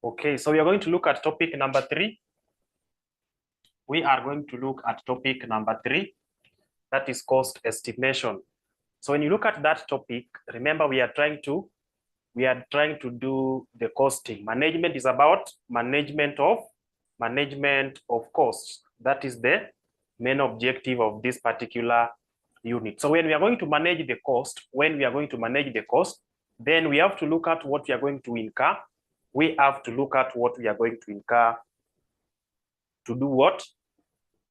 Okay, so we are going to look at topic number 3. We are going to look at topic number 3, that is cost estimation. So when you look at that topic, remember we are trying to do the costing. Management is about management of costs. That is the main objective of this particular unit. So when we are going to manage the cost, then we have to look at what we are going to incur. We have to look at what we are going to incur to do what?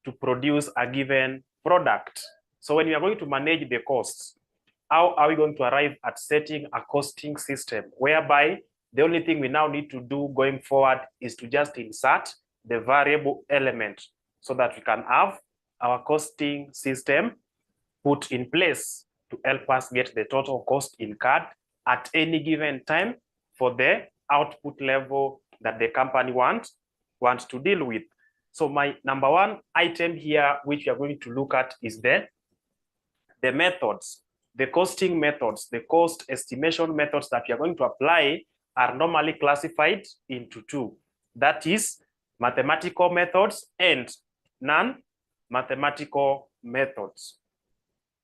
To produce a given product. So when we are going to manage the costs, how are we going to arrive at setting a costing system whereby the only thing we now need to do going forward is to just insert the variable element so that we can have our costing system put in place to help us get the total cost incurred at any given time for the output level that the company wants to deal with. So my number one item here, which we are going to look at, is the methods, the costing methods, the cost estimation methods that we are going to apply are normally classified into two. That is mathematical methods and non-mathematical methods.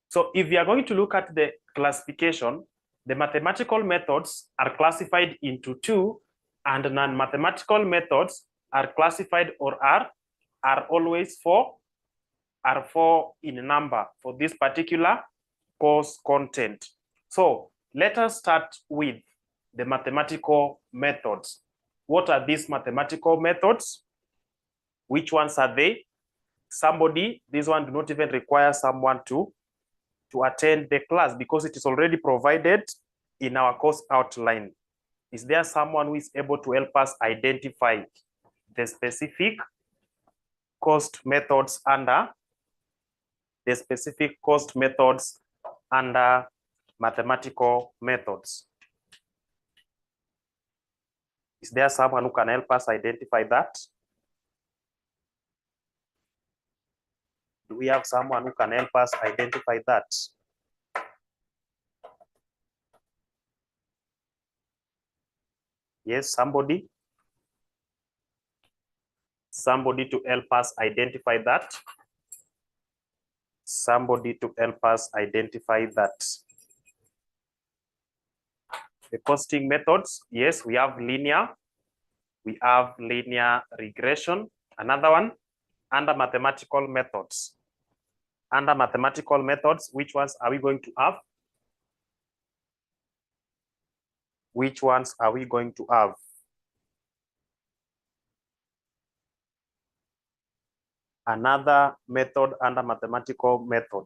So if we are going to look at the classification, the mathematical methods are classified into two, and non-mathematical methods are classified or are always four in number for this particular course content. So let us start with the mathematical methods. What are these mathematical methods? Which ones are they? This one do not even require someone to attend the class because it is already provided in our course outline. Is there someone who is able to help us identify the specific cost methods under mathematical methods? Is there someone who can help us identify that? Do we have someone who can help us identify that? Yes, somebody? Somebody to help us identify that? Somebody to help us identify that. The costing methods, yes, we have linear regression. Another one, under mathematical methods. Under mathematical methods, which ones are we going to have? Which ones are we going to have? Another method under mathematical method.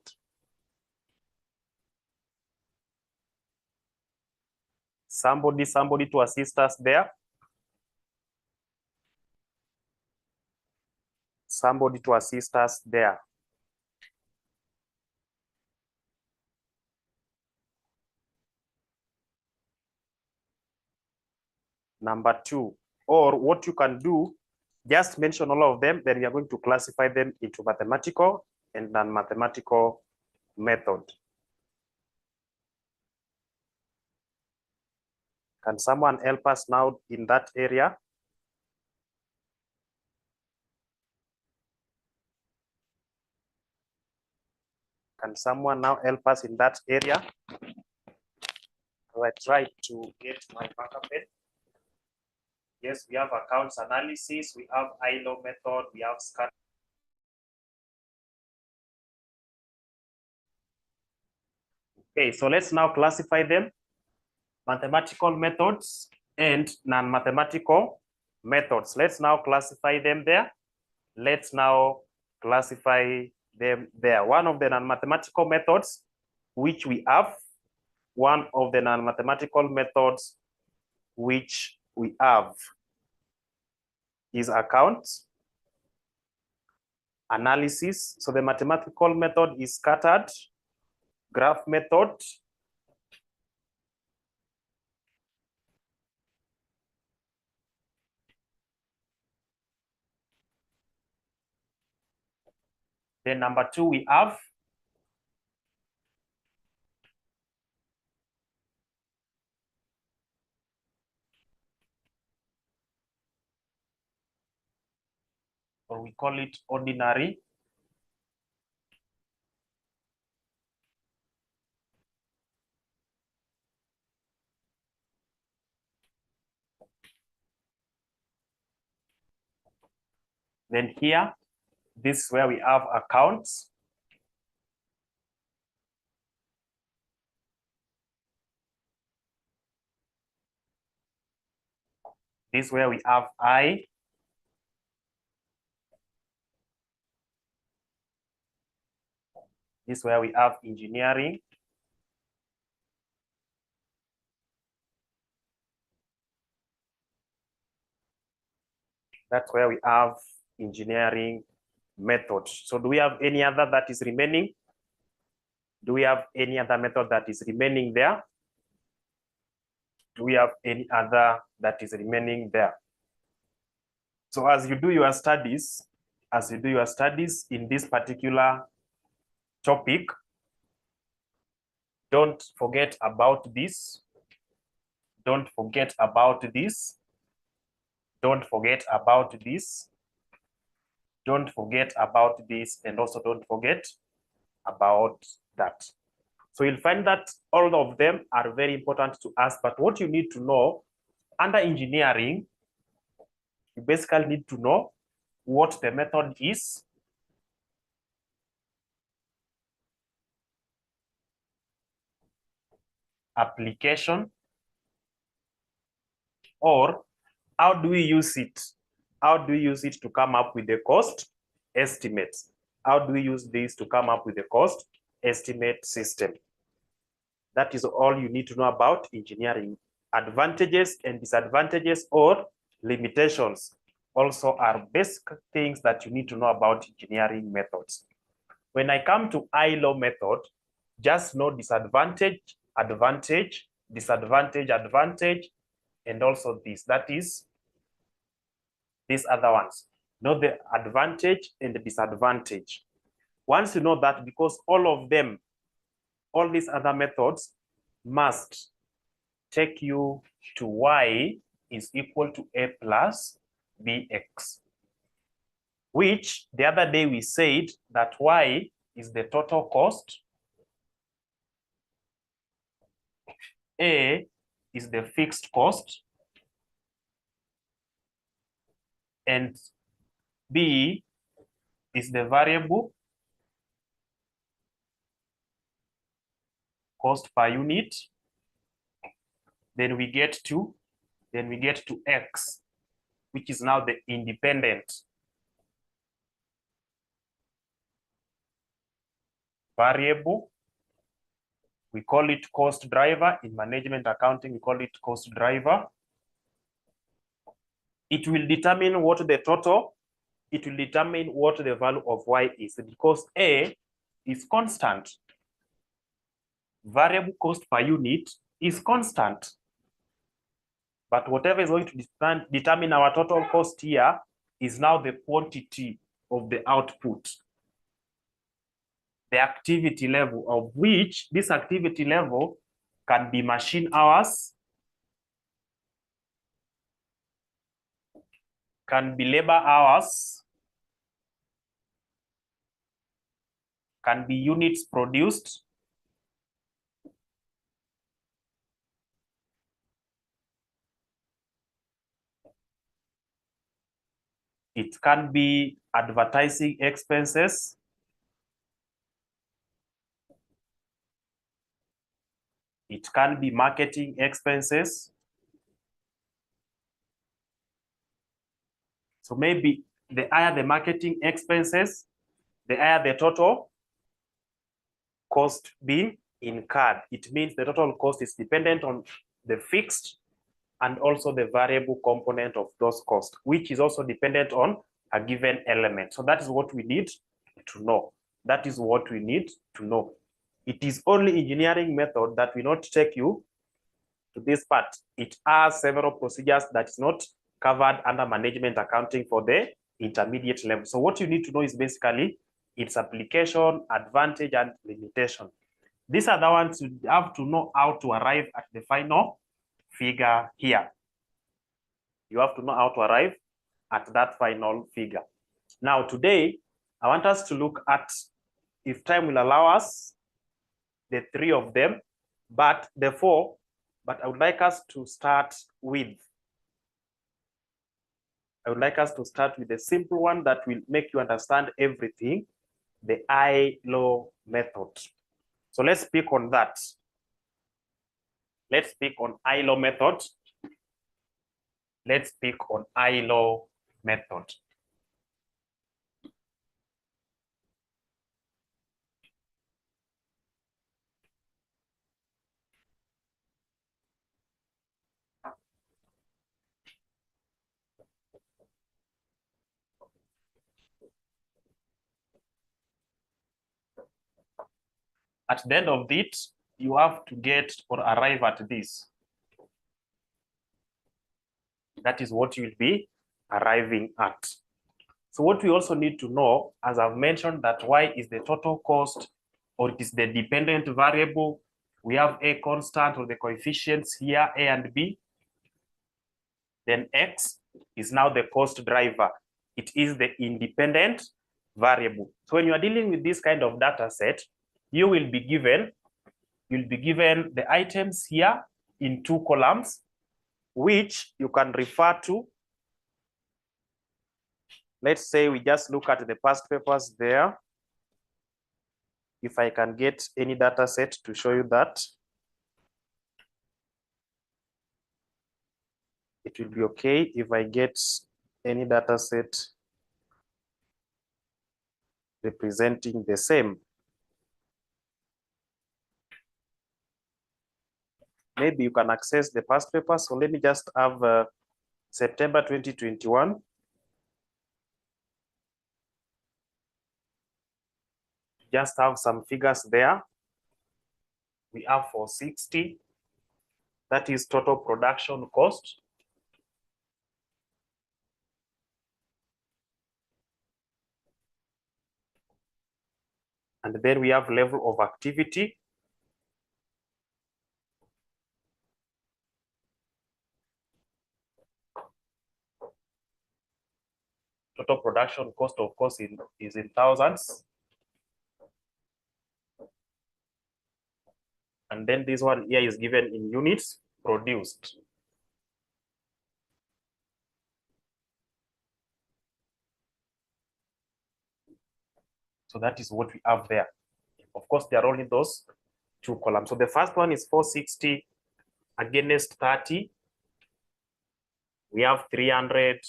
Somebody to assist us there. Somebody to assist us there. Number 2, or what you can do, just mention all of them, then we are going to classify them into mathematical and non-mathematical method. Can someone help us now in that area? Can someone now help us in that area? I try to get my marker pen. Yes, we have accounts analysis, we have ILO method, we have scan. Okay, so let's now classify them. Mathematical methods and non-mathematical methods. Let's now classify them there. Let's now classify them there. One of the non-mathematical methods which we have, is accounts analysis. So the mathematical method is scattered graph method. Then number 2, we have or we call it ordinary. Then here, this is where we have accounts. This is where we have I. This is where we have engineering. That's where we have engineering methods. So do we have any other that is remaining? Do we have any other method that is remaining there? Do we have any other that is remaining there? So as you do your studies in this particular topic, don't forget about this. Don't forget about this. Don't forget about this. Don't forget about this, and also don't forget about that. So you'll find that all of them are very important to us, but what you need to know under engineering, you basically need to know what the method is, application, or how do we use it? How do we use it to come up with the cost estimates? How do we use this to come up with the cost estimate system? That is all you need to know about engineering. Advantages and disadvantages or limitations also are basic things that you need to know about engineering methods. When I come to ILO method, just know disadvantage, advantage, disadvantage, advantage, and also this. That is these other ones. Know the advantage and the disadvantage. Once you know that, because all of them, all these other methods must take you to y is equal to a plus bx, which the other day we said that y is the total cost, a is the fixed cost, and b is the variable cost per unit. Then we get to x, which is now the independent variable. We call it cost driver. In management accounting, we call it cost driver. It will determine what the total, it will determine what the value of y is, because a is constant. Variable cost per unit is constant. But whatever is going to determine our total cost here is now the quantity of the output, the activity level, of which this activity level can be machine hours, can be labor hours, can be units produced, it can be advertising expenses, it can be marketing expenses. So maybe the higher the marketing expenses, the higher the total cost being incurred. It means the total cost is dependent on the fixed and also the variable component of those costs, which is also dependent on a given element. So that is what we need to know. That is what we need to know. It is only engineering method that will not take you to this part. It has several procedures that is not covered under management accounting for the intermediate level. So what you need to know is basically its application, advantage, and limitation. These are the ones you have to know how to arrive at the final figure here. You have to know how to arrive at that final figure. Now today, I want us to look at, if time will allow us, the 3 of them, but the 4, but I would like us to start with, the simple one that will make you understand everything, the ILO method. So let's speak on that. Let's speak on ILO method. Let's speak on ILO method. At the end of it, you have to get or arrive at this. That is what you'll be arriving at. So what we also need to know, as I've mentioned, that y is the total cost, or it is the dependent variable. We have a constant or the coefficients here, a and b. Then x is now the cost driver. It is the independent variable. So when you are dealing with this kind of data set, you'll be given the items here in 2 columns, which you can refer to. Let's say we just look at the past papers there. If I can get any data set to show you that, it will be okay if I get any data set representing the same. Maybe you can access the past papers. So let me just have September 2021. Just have some figures there. We have 460. That is total production cost. And then we have level of activity. Total production cost, of course, is in thousands. And then this one here is given in units produced. So that is what we have there. Of course, there are only those 2 columns. So the first one is 460 against 30. We have 300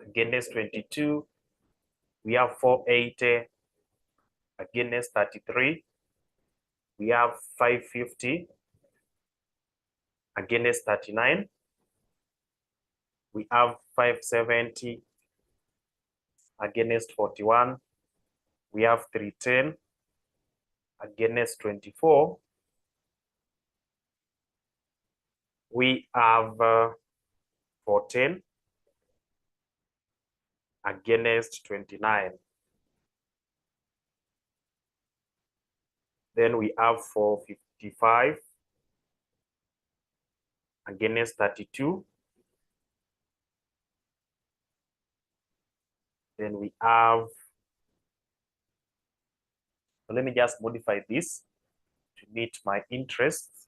against 22. We have 480 against 33. We have 550 against 39. We have 570 against 41. We have 310 against 24. We have 410 against 29. Then we have 455 against 32. Then we have, so let me just modify this to meet my interests.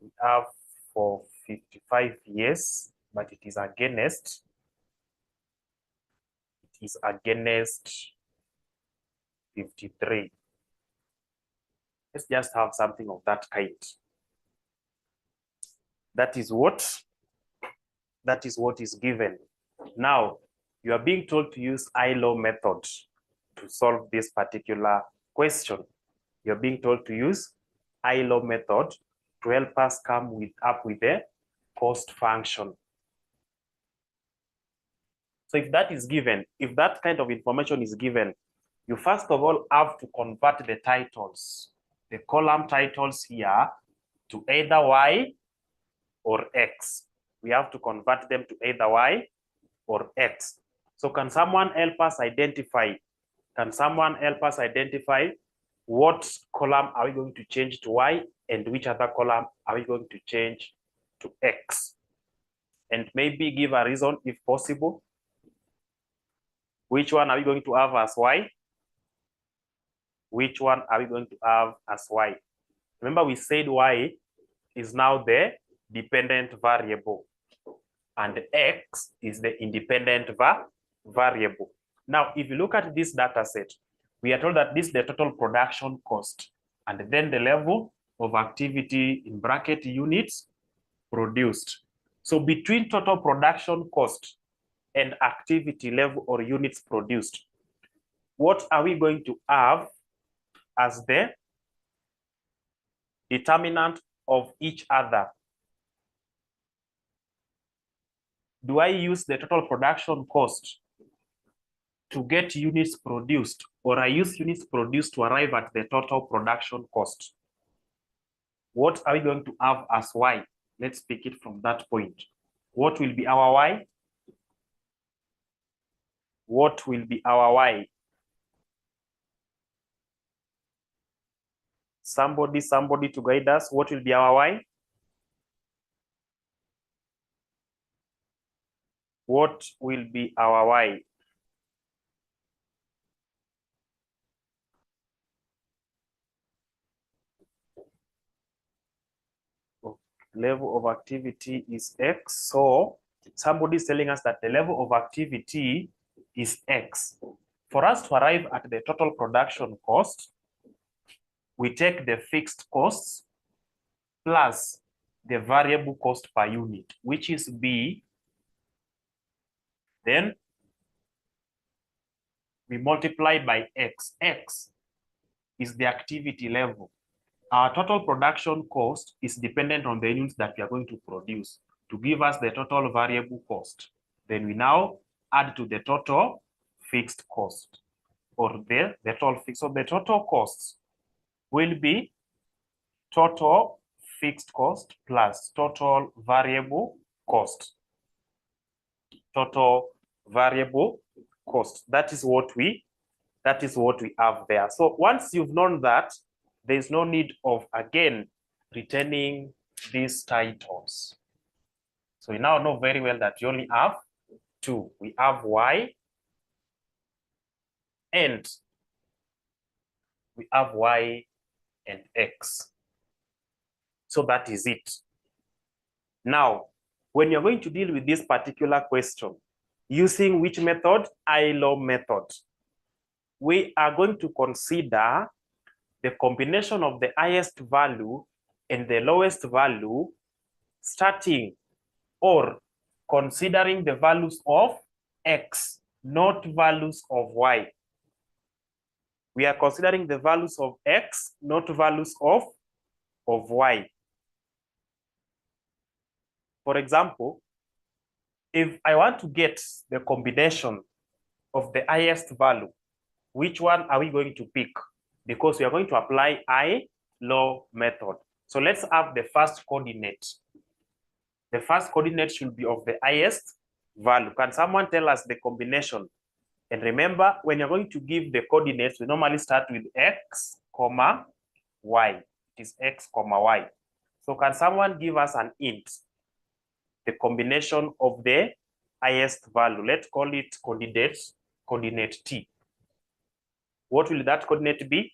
We have for 55 years, but it is against 53. Let's just have something of that kind. That is what is given. Now, you are being told to use ILO method to solve this particular question. You're being told to use ILO method to help us come up with a cost function. So if that is given, if that kind of information is given, you first of all have to convert the titles, the column titles here, to either Y or X. We have to convert them to either Y or X. So can someone help us identify? What column are we going to change to Y and which other column are we going to change to X? And maybe give a reason if possible. Which one are we going to have as y? Which one are we going to have as y? Remember, we said y is now the dependent variable and x is the independent variable. Now, if you look at this data set, we are told that this is the total production cost and then the level of activity in bracket units produced. So between total production cost and activity level or units produced, what are we going to have as the determinant of each other? Do I use the total production cost to get units produced, or I use units produced to arrive at the total production cost? What are we going to have as y? Let's pick it from that point. What will be our y? What will be our y? Somebody to guide us. What will be our y? What will be our y? Level of activity is x. So somebody is telling us that the level of activity is x. For us to arrive at the total production cost, we take the fixed costs plus the variable cost per unit, which is B. Then we multiply by x. X is the activity level. Our total production cost is dependent on the units that we are going to produce to give us the total variable cost. Then we now add to the total fixed cost, or the total fixed. So the total costs will be total fixed cost plus total variable cost. Total variable cost. That is what we have there. So once you've known that, there's no need of again returning these titles. So we now know very well that you only have two. We have y and we have y and x. So that is it. Now, when you're going to deal with this particular question, using which method? ILO method. We are going to consider the combination of the highest value and the lowest value, starting or considering the values of x, not values of y. We are considering the values of x, not values of y. For example, if I want to get the combination of the highest value, which one are we going to pick? Because we are going to apply ILO method. So let's have the first coordinate. The first coordinate should be of the highest value. Can someone tell us the combination? And remember, when you're going to give the coordinates, we normally start with x, comma, y. It is x, comma, y. So can someone give us an int? The combination of the highest value. Let's call it coordinate t. What will that coordinate be?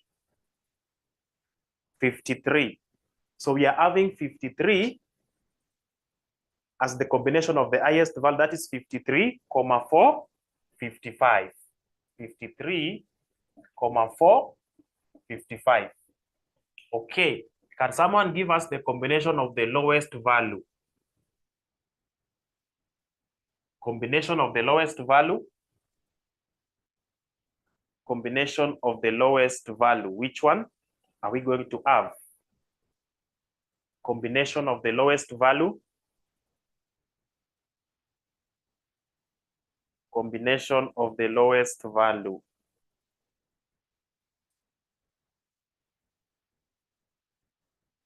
53. So we are having 53 as the combination of the highest value. That is 53, 4, 55. 53, 4, 55. Okay. Can someone give us the combination of the lowest value? Combination of the lowest value? Combination of the lowest value. Which one are we going to have? Combination of the lowest value. Combination of the lowest value.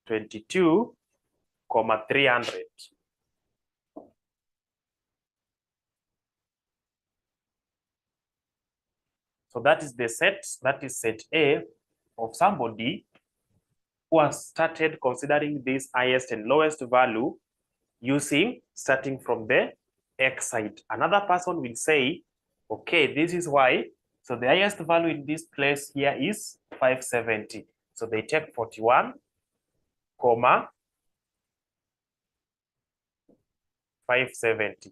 $22, 300. So that is the set, that is set A of somebody who has started considering this highest and lowest value using starting from the x side. Another person will say, Okay, this is why. So the highest value in this place here is 570. So they take 41, 570.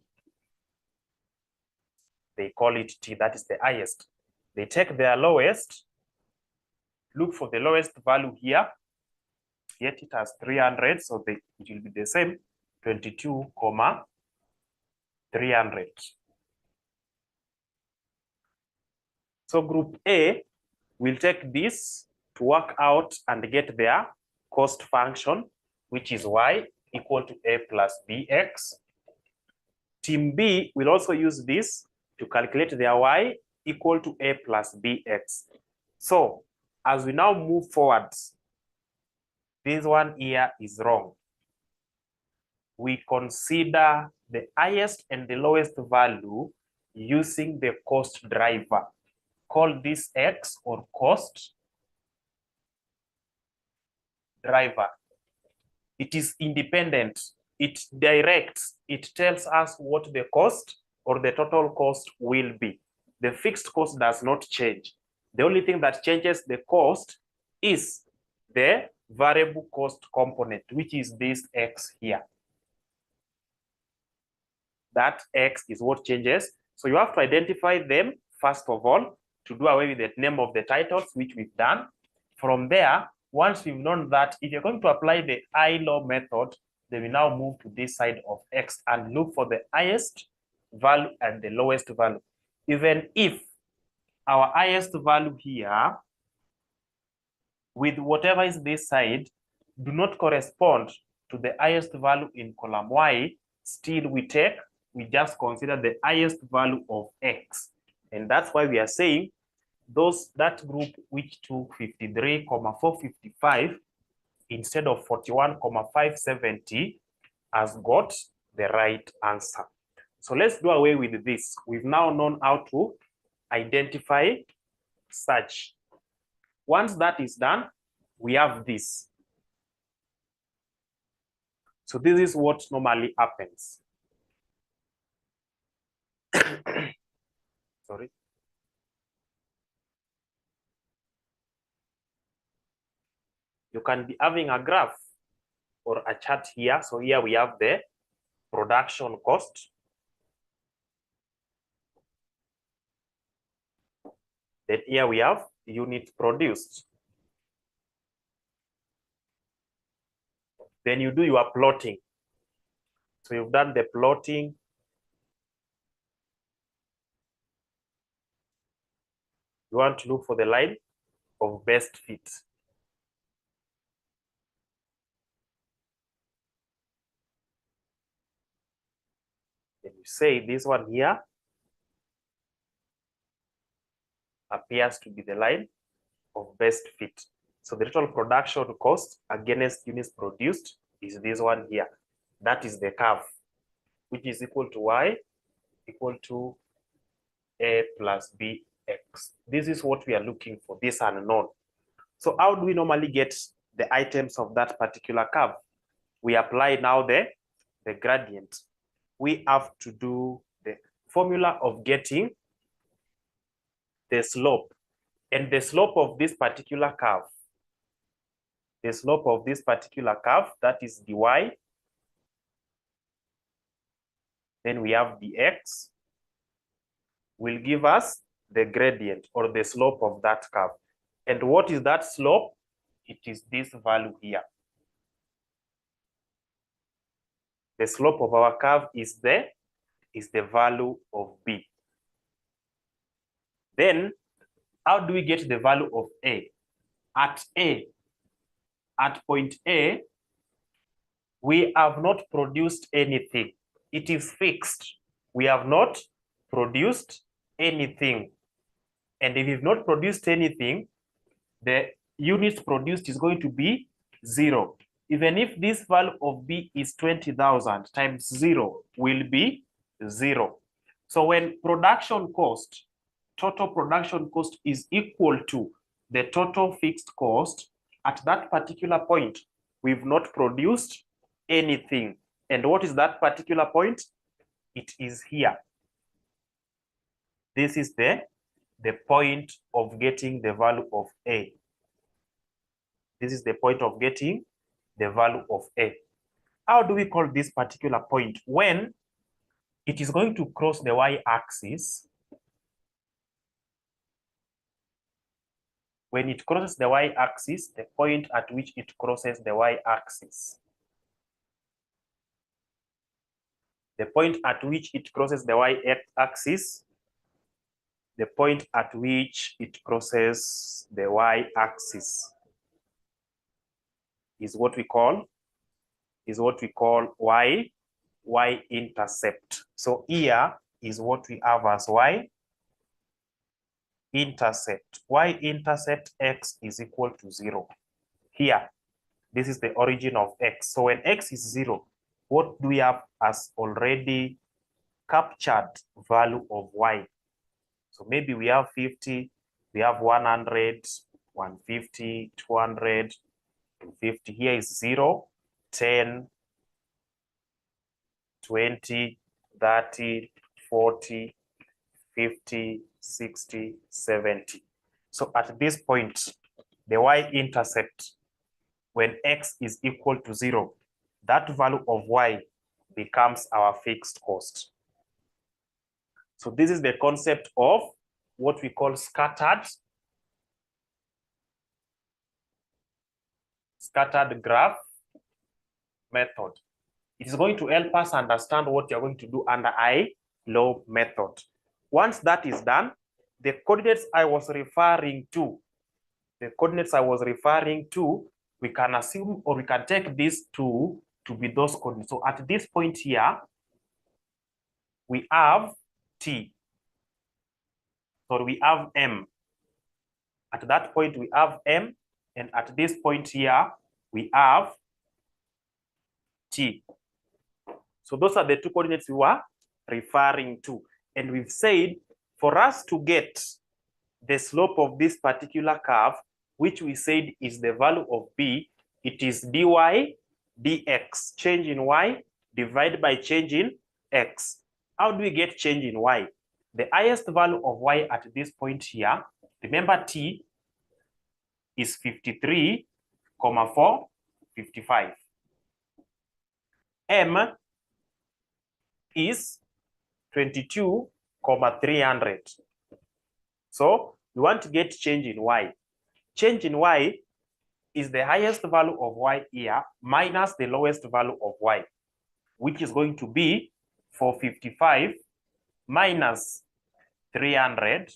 They call it T, that is the highest. They take their lowest, look for the lowest value here, get it as 300, so it will be the same, 22, 300. So group A will take this to work out and get their cost function, which is y equal to a plus bx. Team B will also use this to calculate their y equal to a plus bx. So as we now move forward, this one here is wrong. We consider the highest and the lowest value using the cost driver. Call this X or cost driver. It is independent. It directs, it tells us what the cost or the total cost will be. The fixed cost does not change. The only thing that changes the cost is the variable cost component, which is this X here. That X is what changes. So you have to identify them, first of all, to do away with the name of the titles, which we've done. From there, once we've known that, if you're going to apply the I-law method, then we now move to this side of X and look for the highest value and the lowest value. Even if our highest value here with whatever is this side do not correspond to the highest value in column Y, still we just consider the highest value of X. And that's why we are saying that group which took 53,455 instead of 41,570 has got the right answer. So let's do away with this. We've now known how to identify such. Once that is done, we have this. So this is what normally happens. Sorry. You can be having a graph or a chart here. So here we have the production cost. Then here we have unit produced. Then you do your plotting. So you've done the plotting. You want to look for the line of best fit. Then you say this one here appears to be the line of best fit. So the total production cost against units produced is this one here. That is the curve, which is equal to y equal to a plus bx. This is what we are looking for, this unknown. So how do we normally get the items of that particular curve? We apply now the gradient. We have to do the formula of getting the slope. And the slope of this particular curve, that is dy. Then we have dx, will give us the gradient or the slope of that curve. And what is that slope? It is this value here. The slope of our curve is the value of b. Then, how do we get the value of a? At point A, we have not produced anything. It is fixed. We have not produced anything. And if you've not produced anything, the units produced is going to be 0. Even if this value of B is 20,000 times 0 will be 0. So when production cost, total production cost is equal to the total fixed cost, at that particular point, we've not produced anything. And what is that particular point? It is here. This is the point of getting the value of A. This is the point of getting the value of A. How do we call this particular point? When it is going to cross the y-axis, when it crosses the y-axis, the point at which it crosses the y-axis, the point at which it crosses the y-axis, the point at which it crosses the y-axis is what we call y-intercept. So here is what we have as y-intercept. Y-intercept x is equal to 0. Here, this is the origin of x. So when x is 0, what do we have as already captured value of y? So maybe we have 50, we have 100, 150, 200, 250. Here is 0, 10, 20, 30, 40, 50, 60, 70. So at this point, the y-intercept, when x is equal to 0, that value of y becomes our fixed cost. So this is the concept of what we call scattered graph method. It is going to help us understand what you're going to do under I-law method. Once that is done, the coordinates I was referring to, we can assume or we can take these two to be those coordinates. So at this point here, we have T. So we have M. At that point, we have M. And at this point here, we have T. So those are the two coordinates we were referring to. And we've said for us to get the slope of this particular curve, which we said is the value of B, it is dy dx, change in y divided by change in x. How do we get change in y? The highest value of y at this point here, remember T is 53,455. M is 22,300. So we want to get change in y. Change in y is the highest value of y here minus the lowest value of y, which is going to be 455 minus 300.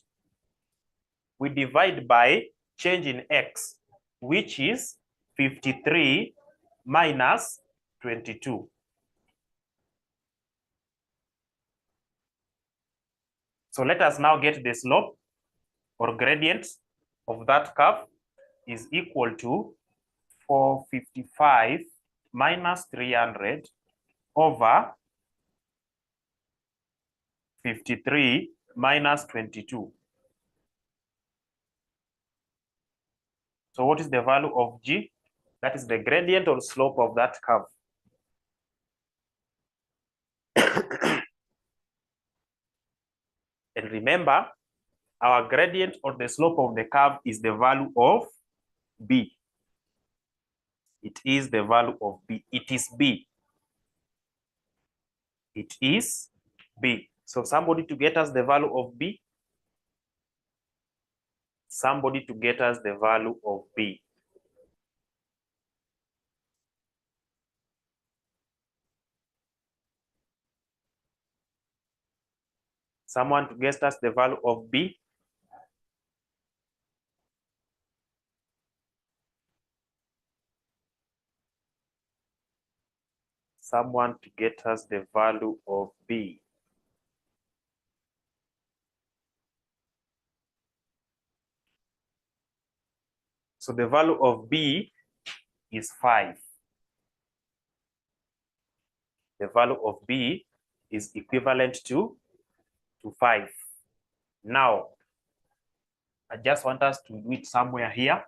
We divide by change in x, which is 53 minus 22. So let us now get the slope or gradient of that curve is equal to 455 minus 300 over 53 minus 22. So what is the value of G? That is the gradient or slope of that curve. And remember, our gradient or the slope of the curve is the value of B. It is the value of B. It is B. It is B. So somebody to get us the value of B. Somebody to get us the value of B. Someone to get us the value of B. Someone to get us the value of B. So the value of B is 5. The value of B is equivalent to 5. Now, I just want us to do it somewhere here.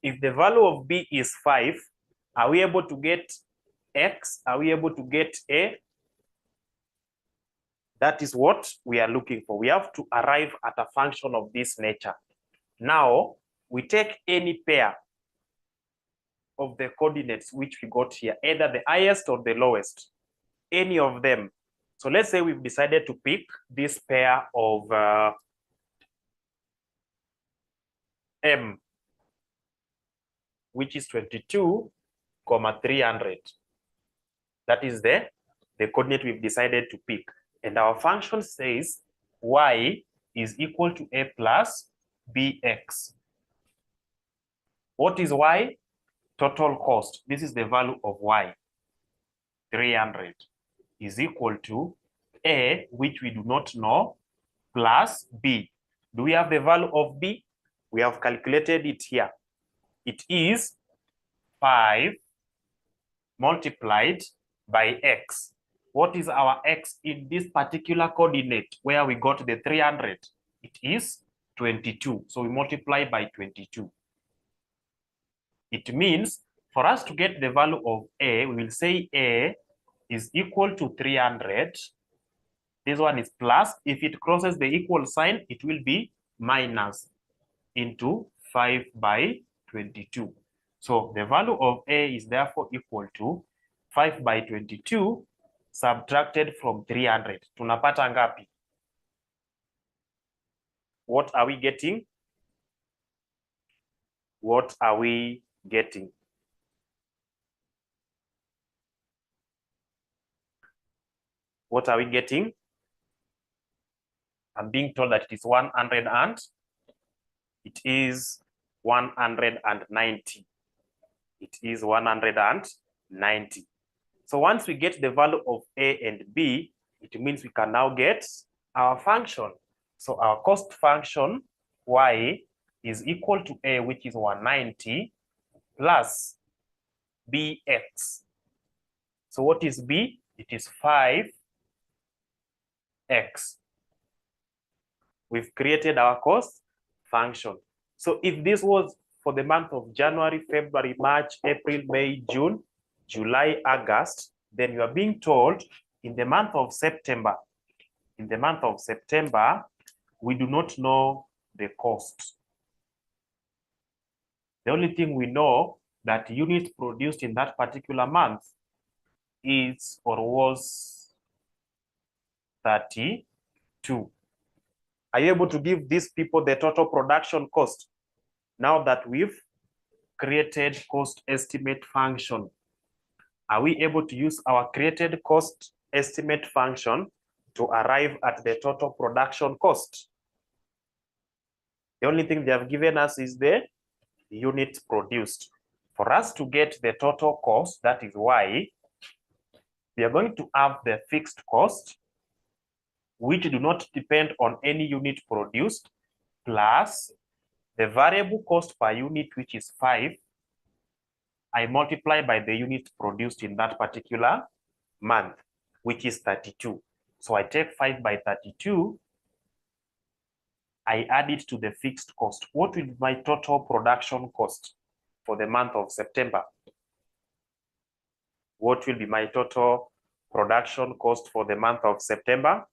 If the value of B is 5, are we able to get X? Are we able to get A? That is what we are looking for. We have to arrive at a function of this nature. Now, we take any pair of the coordinates which we got here, either the highest or the lowest, any of them. So let's say we've decided to pick this pair of M, which is 22,300. That is the coordinate we've decided to pick. And our function says y is equal to a plus bx. What is y? Total cost. This is the value of y, 300, is equal to a, which we do not know, plus b. Do we have the value of b? We have calculated it here. It is 5 multiplied by x. What is our x in this particular coordinate where we got the 300? It is 22. So we multiply by 22. It means for us to get the value of a, we will say a is equal to 300. This one is plus. If it crosses the equal sign, it will be minus into 5 by 22. So the value of a is therefore equal to 5 by 22 subtracted from 300. Tunapata ngapi? What are we getting? What are we getting? What are we getting? I'm being told that it is 100 and it is 190. It is 190. So once we get the value of a and b, it means we can now get our function. So our cost function y is equal to a, which is 190, plus bx. So what is b? It is 5x. We've created our cost function. So if this was for the month of January, February, March, April, May, June, July, August, then you are being told in the month of September, we do not know the cost. The only thing we know that units produced in that particular month is or was 32. Are you able to give these people the total production cost? Now that we've created cost estimate function, are we able to use our created cost estimate function to arrive at the total production cost? The only thing they have given us is the units produced. For us to get the total cost, that is y, we are going to have the fixed cost, which do not depend on any unit produced, plus the variable cost per unit, which is 5, I multiply by the unit produced in that particular month, which is 32. So I take 5 by 32, I add it to the fixed cost. What will be my total production cost for the month of September? What will be my total production cost for the month of September?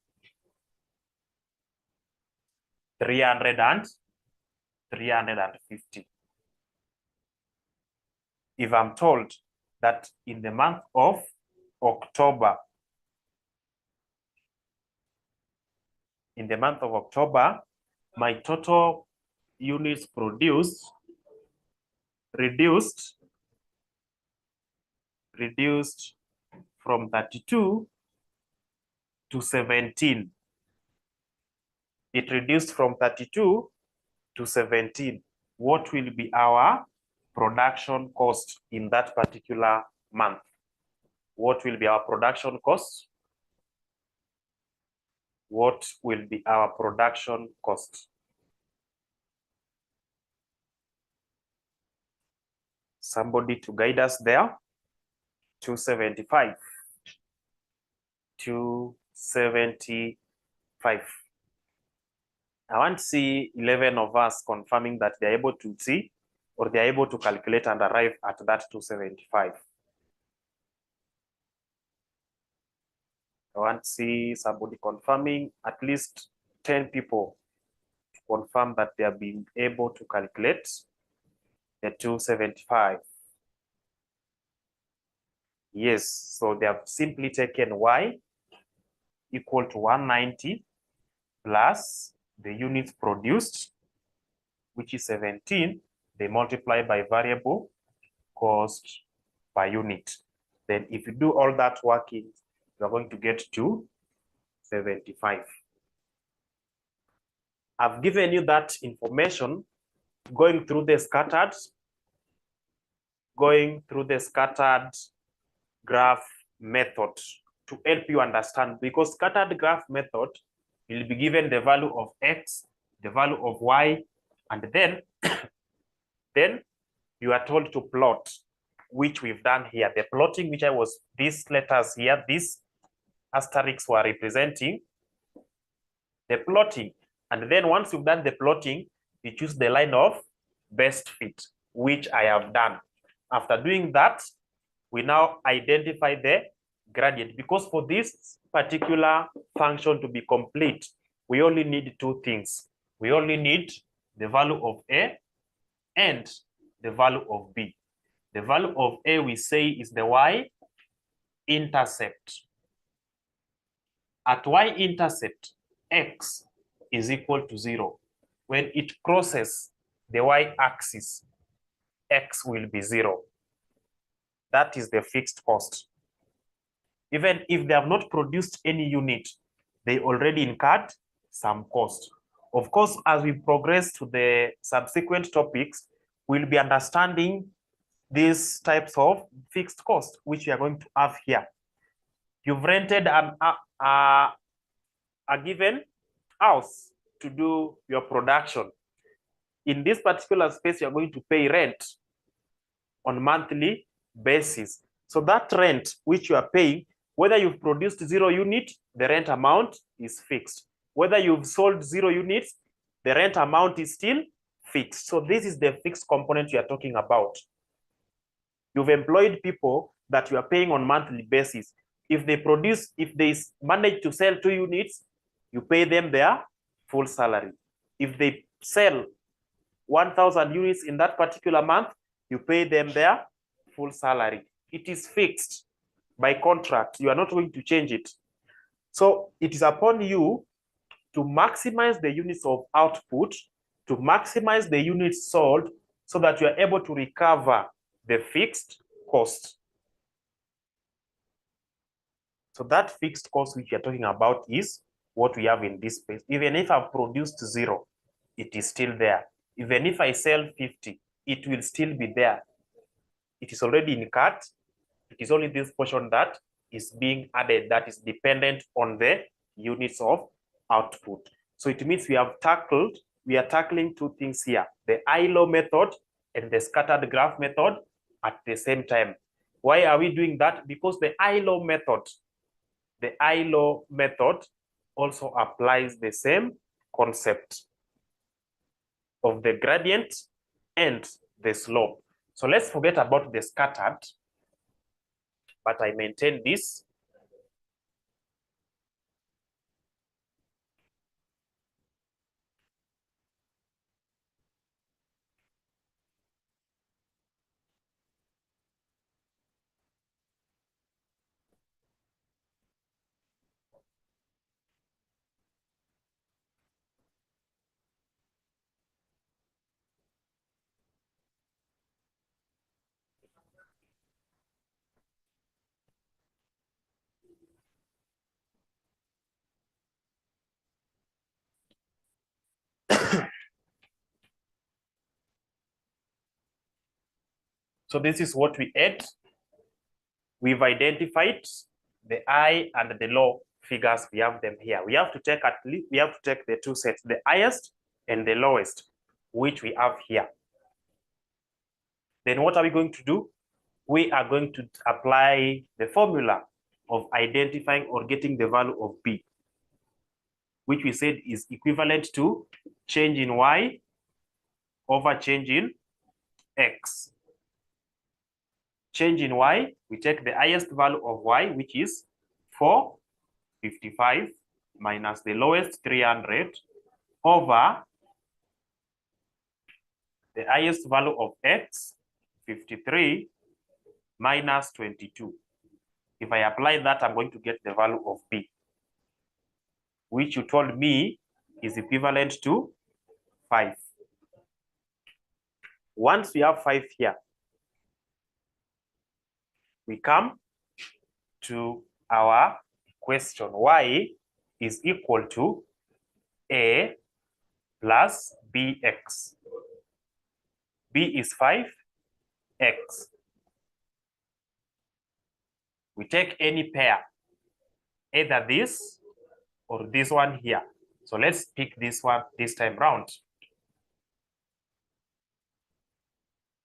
350. If I'm told that in the month of October, my total units produced reduced from 32 to 17. It reduced from 32 to 17. What will be our production cost in that particular month? What will be our production cost? What will be our production cost? Somebody to guide us there. 275. 275. I want to see 11 of us confirming that they're able to see or they're able to calculate and arrive at that 275. I want to see somebody confirming, at least 10 people to confirm that they have been able to calculate the 275. Yes, so they have simply taken y equal to 190 plus the units produced, which is 17, they multiply by variable cost per unit. Then if you do all that working, you are going to get to 75. I've given you that information going through the scattered graph method to help you understand, because scattered graph method will be given the value of x, the value of y, and then then you are told to plot, which we've done here. The plotting, which these letters here, these asterisks were representing the plotting. And then once you've done the plotting, you choose the line of best fit, which I have done. After doing that, we now identify the gradient, because for this particular function to be complete, we only need two things. We only need the value of A and the value of B. The value of A, we say, is the y-intercept. At y-intercept, x is equal to 0. When it crosses the y-axis, x will be 0. That is the fixed cost. Even if they have not produced any unit, they already incurred some cost. Of course, as we progress to the subsequent topics, we'll be understanding these types of fixed cost, which we are going to have here. You've rented a given house to do your production. In this particular space, you're going to pay rent on monthly basis. So that rent which you are paying, whether you've produced 0 unit, the rent amount is fixed. Whether you've sold 0 units, the rent amount is still fixed. So this is the fixed component you are talking about. You've employed people that you are paying on monthly basis. If they manage to sell 2 units, you pay them their full salary. If they sell 1,000 units in that particular month, you pay them their full salary. It is fixed by contract. You are not going to change it. So it is upon you to maximize the units of output, to maximize the units sold, so that you are able to recover the fixed cost. So that fixed cost which we are talking about is what we have in this space. Even if I've produced 0, it is still there. Even if I sell 50, it will still be there. It is already incurred. It is only this portion that is being added, that is dependent on the units of output. So it means we are tackling 2 things here, the ILO method and the scattered graph method at the same time. Why are we doing that? Because the ILO method also applies the same concept of the gradient and the slope. So let's forget about the scattered, but I maintain this. So this is what we add. We've identified the high and the low figures. We have them here. We have to take the 2 sets, the highest and the lowest, which we have here. Then what are we going to do? We are going to apply the formula of identifying or getting the value of B, which we said is equivalent to change in Y over change in X. Change in Y, we take the highest value of Y, which is 4, 55 minus the lowest 300 over the highest value of x, 53, minus 22. If I apply that, I'm going to get the value of b, which you told me is equivalent to 5. Once we have 5 here, we come to our question. Y is equal to a plus bx. B is 5, x. We take any pair, either this or this one here. So let's pick this one this time round.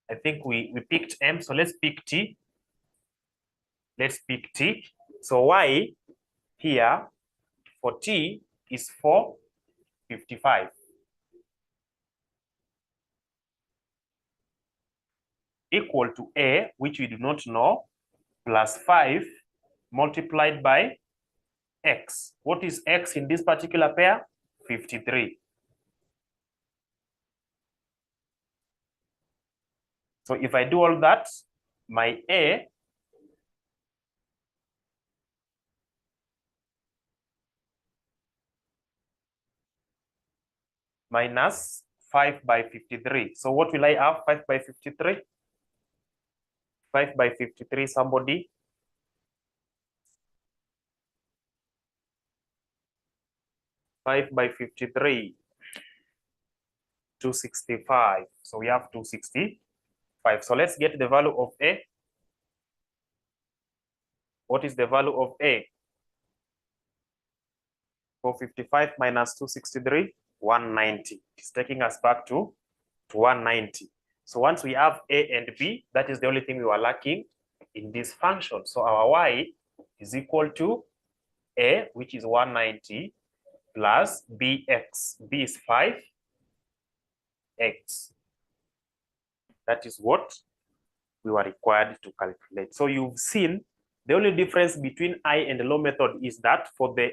I think we picked M, so let's pick T. Let's pick T. So Y here for T is 455. Equal to A, which we do not know, plus 5 multiplied by X. What is X in this particular pair? 53. So if I do all that, my A minus 5 by 53. So what will I have? 5 by 53? 5 by 53, somebody? Five by 53, 265. So we have 265. So let's get the value of A. What is the value of A? 455 minus 263, 190. It's taking us back to 190. So once we have A and B, that is the only thing we were lacking in this function. So our Y is equal to A, which is 190, plus bx. B is 5, x. That is what we were required to calculate. So you've seen the only difference between high and low method is that for the,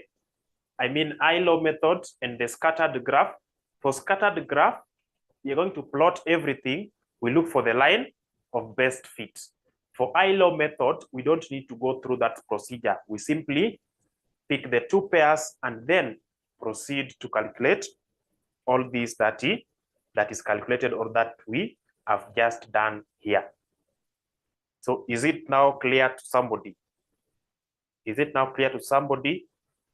high low method and the scattered graph. For scattered graph, you're going to plot everything. We look for the line of best fit. For high low method, we don't need to go through that procedure. We simply pick the two pairs and then proceed to calculate all these that is calculated or that we have just done here. So is it now clear to somebody? Is it now clear to somebody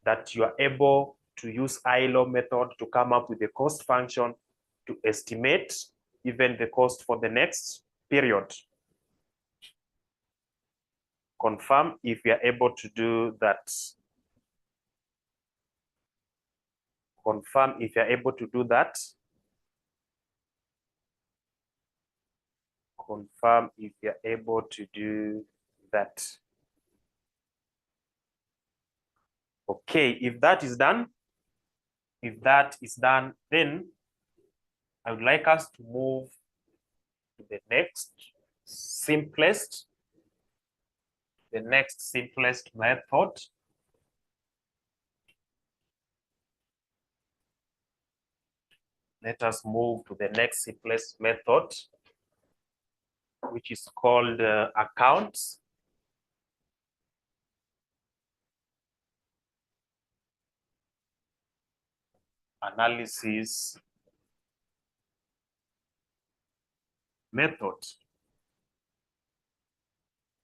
that you are able to use high-low method to come up with a cost function to estimate even the cost for the next period? Confirm if you are able to do that. Confirm if you are able to do that. Confirm if you are able to do that. Okay, if that is done, then I would like us to move to the next simplest method. Let us move to the next simplest method, which is called accounts. Analysis method.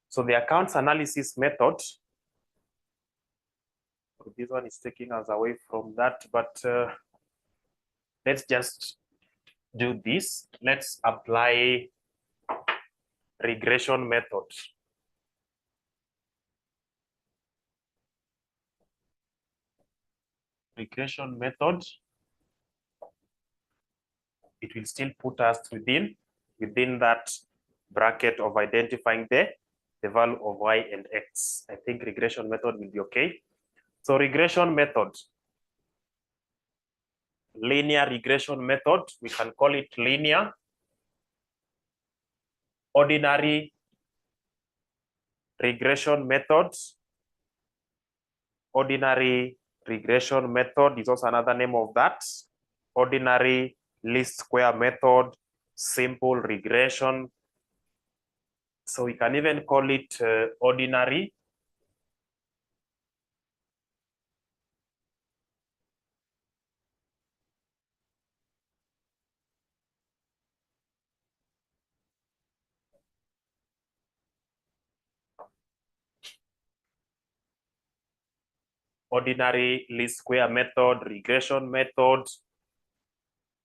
So the accounts analysis method, this one is taking us away from that, but let's just do this. Let's apply regression method. Regression method, it will still put us within that bracket of identifying the value of y and x. I think regression method will be okay. So regression method, linear regression method, we can call it linear, ordinary regression methods, Ordinary regression method is also another name of that. Ordinary least square method, simple regression. So we can even call it ordinary least square method, regression method.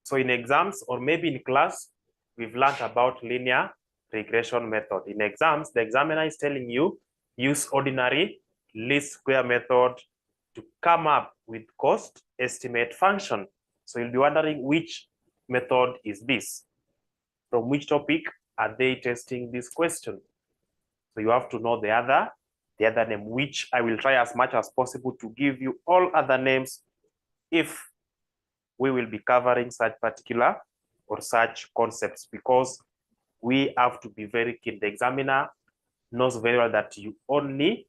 So in exams or maybe in class, we've learned about linear regression method. In exams, the examiner is telling you, use ordinary least square method to come up with cost estimate function. So you'll be wondering which method is this? From which topic are they testing this question? So you have to know the other name, which I will try as much as possible to give you all other names if we will be covering such particular or such concepts, because we have to be very keen. The examiner knows very well that you only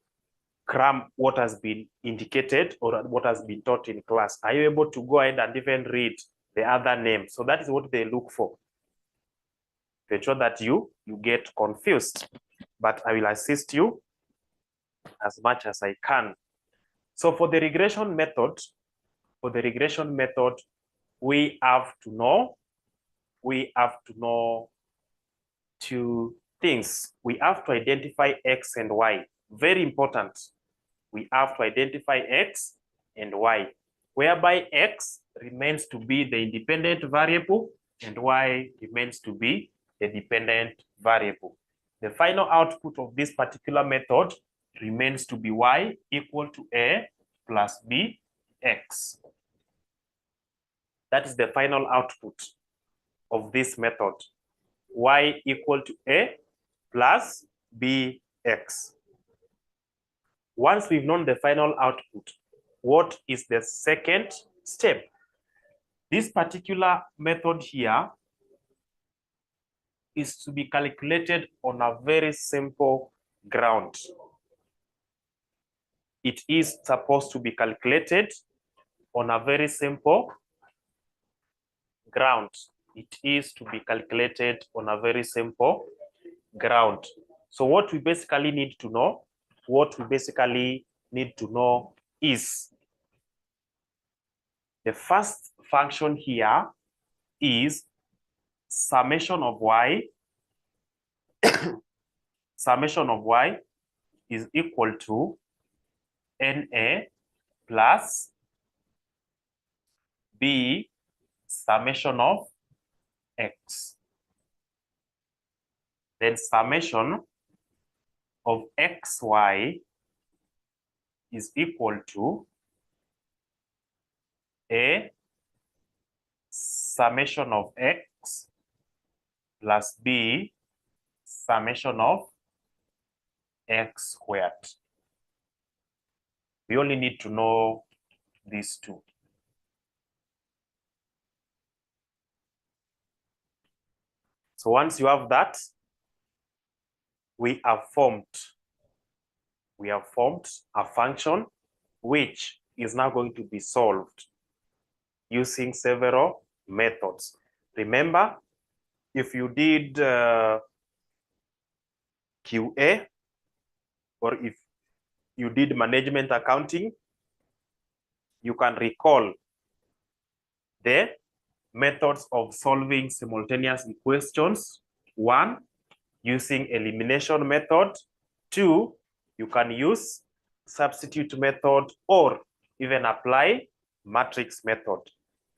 cram what has been indicated or what has been taught in class. Are you able to go ahead and even read the other name? So that is what they look for, to ensure that you get confused. But I will assist you as much as I can. So for the regression method, we have to know two things. We have to identify X and Y. Very important. We have to identify X and Y, whereby X remains to be the independent variable and Y remains to be the dependent variable. The final output of this particular method remains to be Y equal to A plus B X. That is the final output of this method. Y equal to A plus BX. Once we've known the final output, what is the second step? This particular method here is to be calculated on a very simple ground. It is supposed to be calculated on a very simple ground. It is to be calculated on a very simple ground. So what we basically need to know, is the first function here is summation of Y. Summation of Y is equal to NA plus B summation of X. Then summation of XY is equal to A summation of X plus B summation of X squared. We only need to know these two. So once you have that, we have formed a function which is now going to be solved using several methods. Remember, if you did QA, or if you did management accounting, you can recall the methods of solving simultaneous equations. 1, using elimination method. 2, you can use substitute method or even apply matrix method.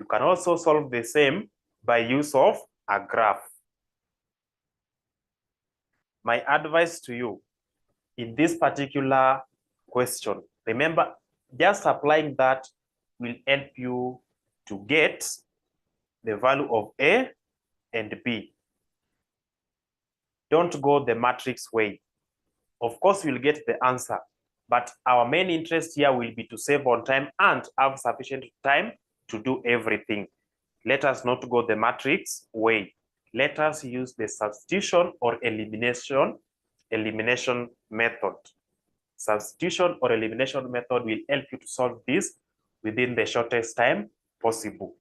You can also solve the same by use of a graph. My advice to you in this particular question, remember, just applying that will help you to get the value of A and B. Don't go the matrix way. Of course, you'll get the answer, but our main interest here will be to save on time and have sufficient time to do everything. Let us not go the matrix way. Let us use the substitution or elimination method. Substitution or elimination method will help you to solve this within the shortest time possible.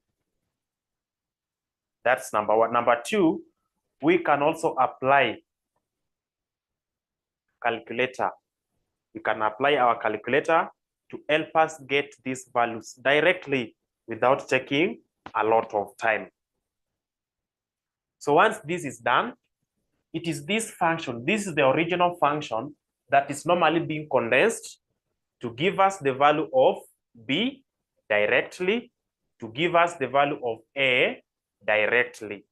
That's number one. Number two, we can also apply calculator. We can apply our calculator to help us get these values directly without taking a lot of time. So once this is done, it is this function, this is the original function that is normally being condensed to give us the value of B directly, to give us the value of A directly.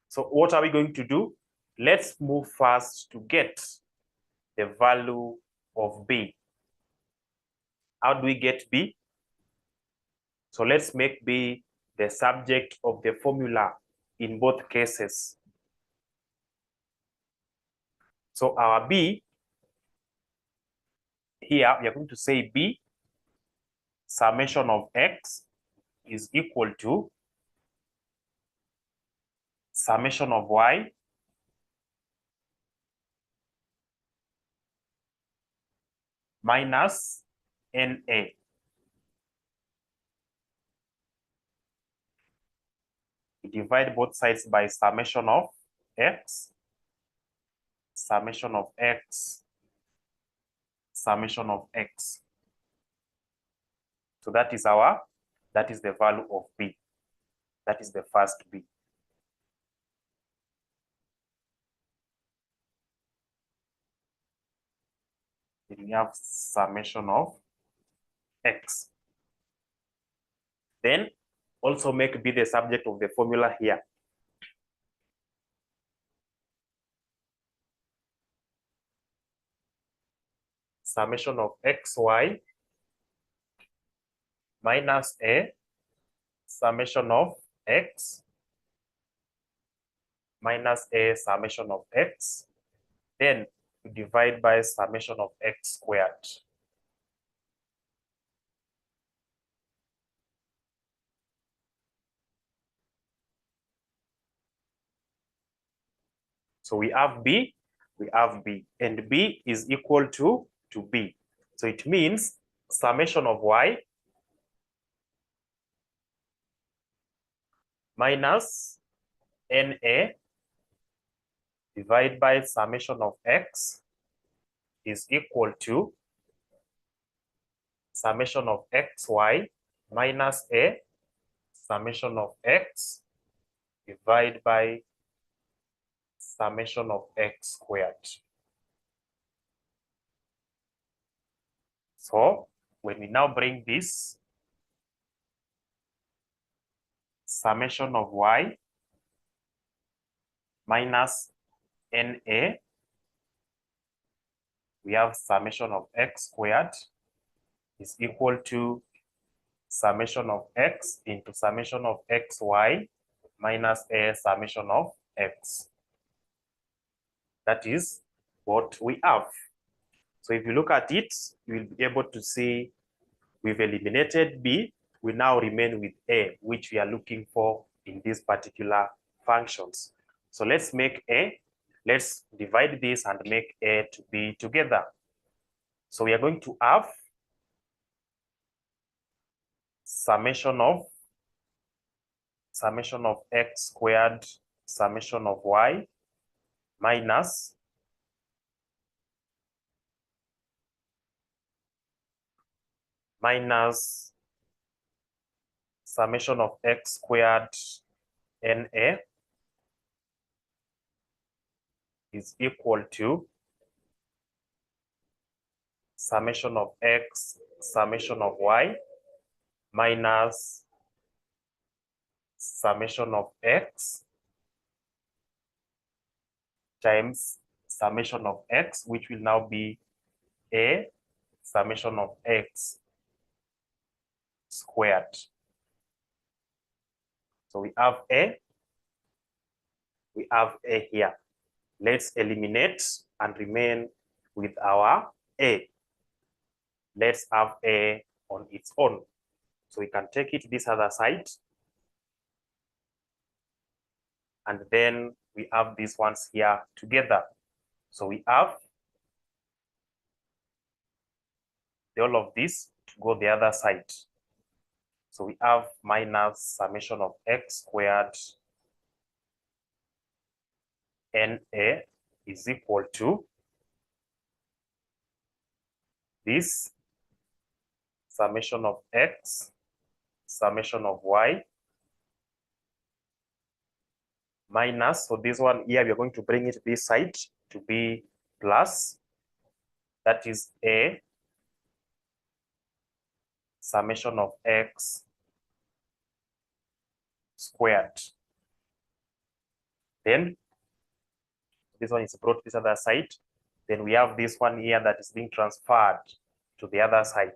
So what are we going to do? Let's move first to get the value of B. How do we get B? So let's make B the subject of the formula in both cases. So our B, here we are going to say B summation of X is equal to summation of Y minus NA. We divide both sides by summation of X, summation of X, summation of X. So that is the value of B. That is the first B. Then we have summation of X. Then also make B the subject of the formula here. Summation of XY minus A, summation of X minus A summation of X. Then we divide by summation of X squared. So we have B, and B is equal to B. So it means summation of Y minus NA divided by summation of X is equal to summation of XY minus A summation of X divided by summation of X squared. So when we now bring this summation of Y minus NA, we have summation of X squared is equal to summation of X into summation of XY minus A summation of X. That is what we have. So if you look at it, you will be able to see we've eliminated B. We now remain with A, which we are looking for in these particular functions. So let's make A. Let's divide this and make A to B together. So we are going to have summation of X squared summation of Y minus summation of X squared NA is equal to summation of X summation of Y minus summation of X times summation of X, which will now be A summation of X squared. So we have A here. Let's eliminate and remain with our A. Let's have A on its own. So we can take it this other side. And then we have these ones here together. So we have all of this to go the other side. So we have minus summation of x squared NA is equal to this summation of x, summation of y, minus, so this one here, we are going to bring it this side to be plus, that is A summation of x squared. Then this one is brought this other side. Then we have this one here that is being transferred to the other side.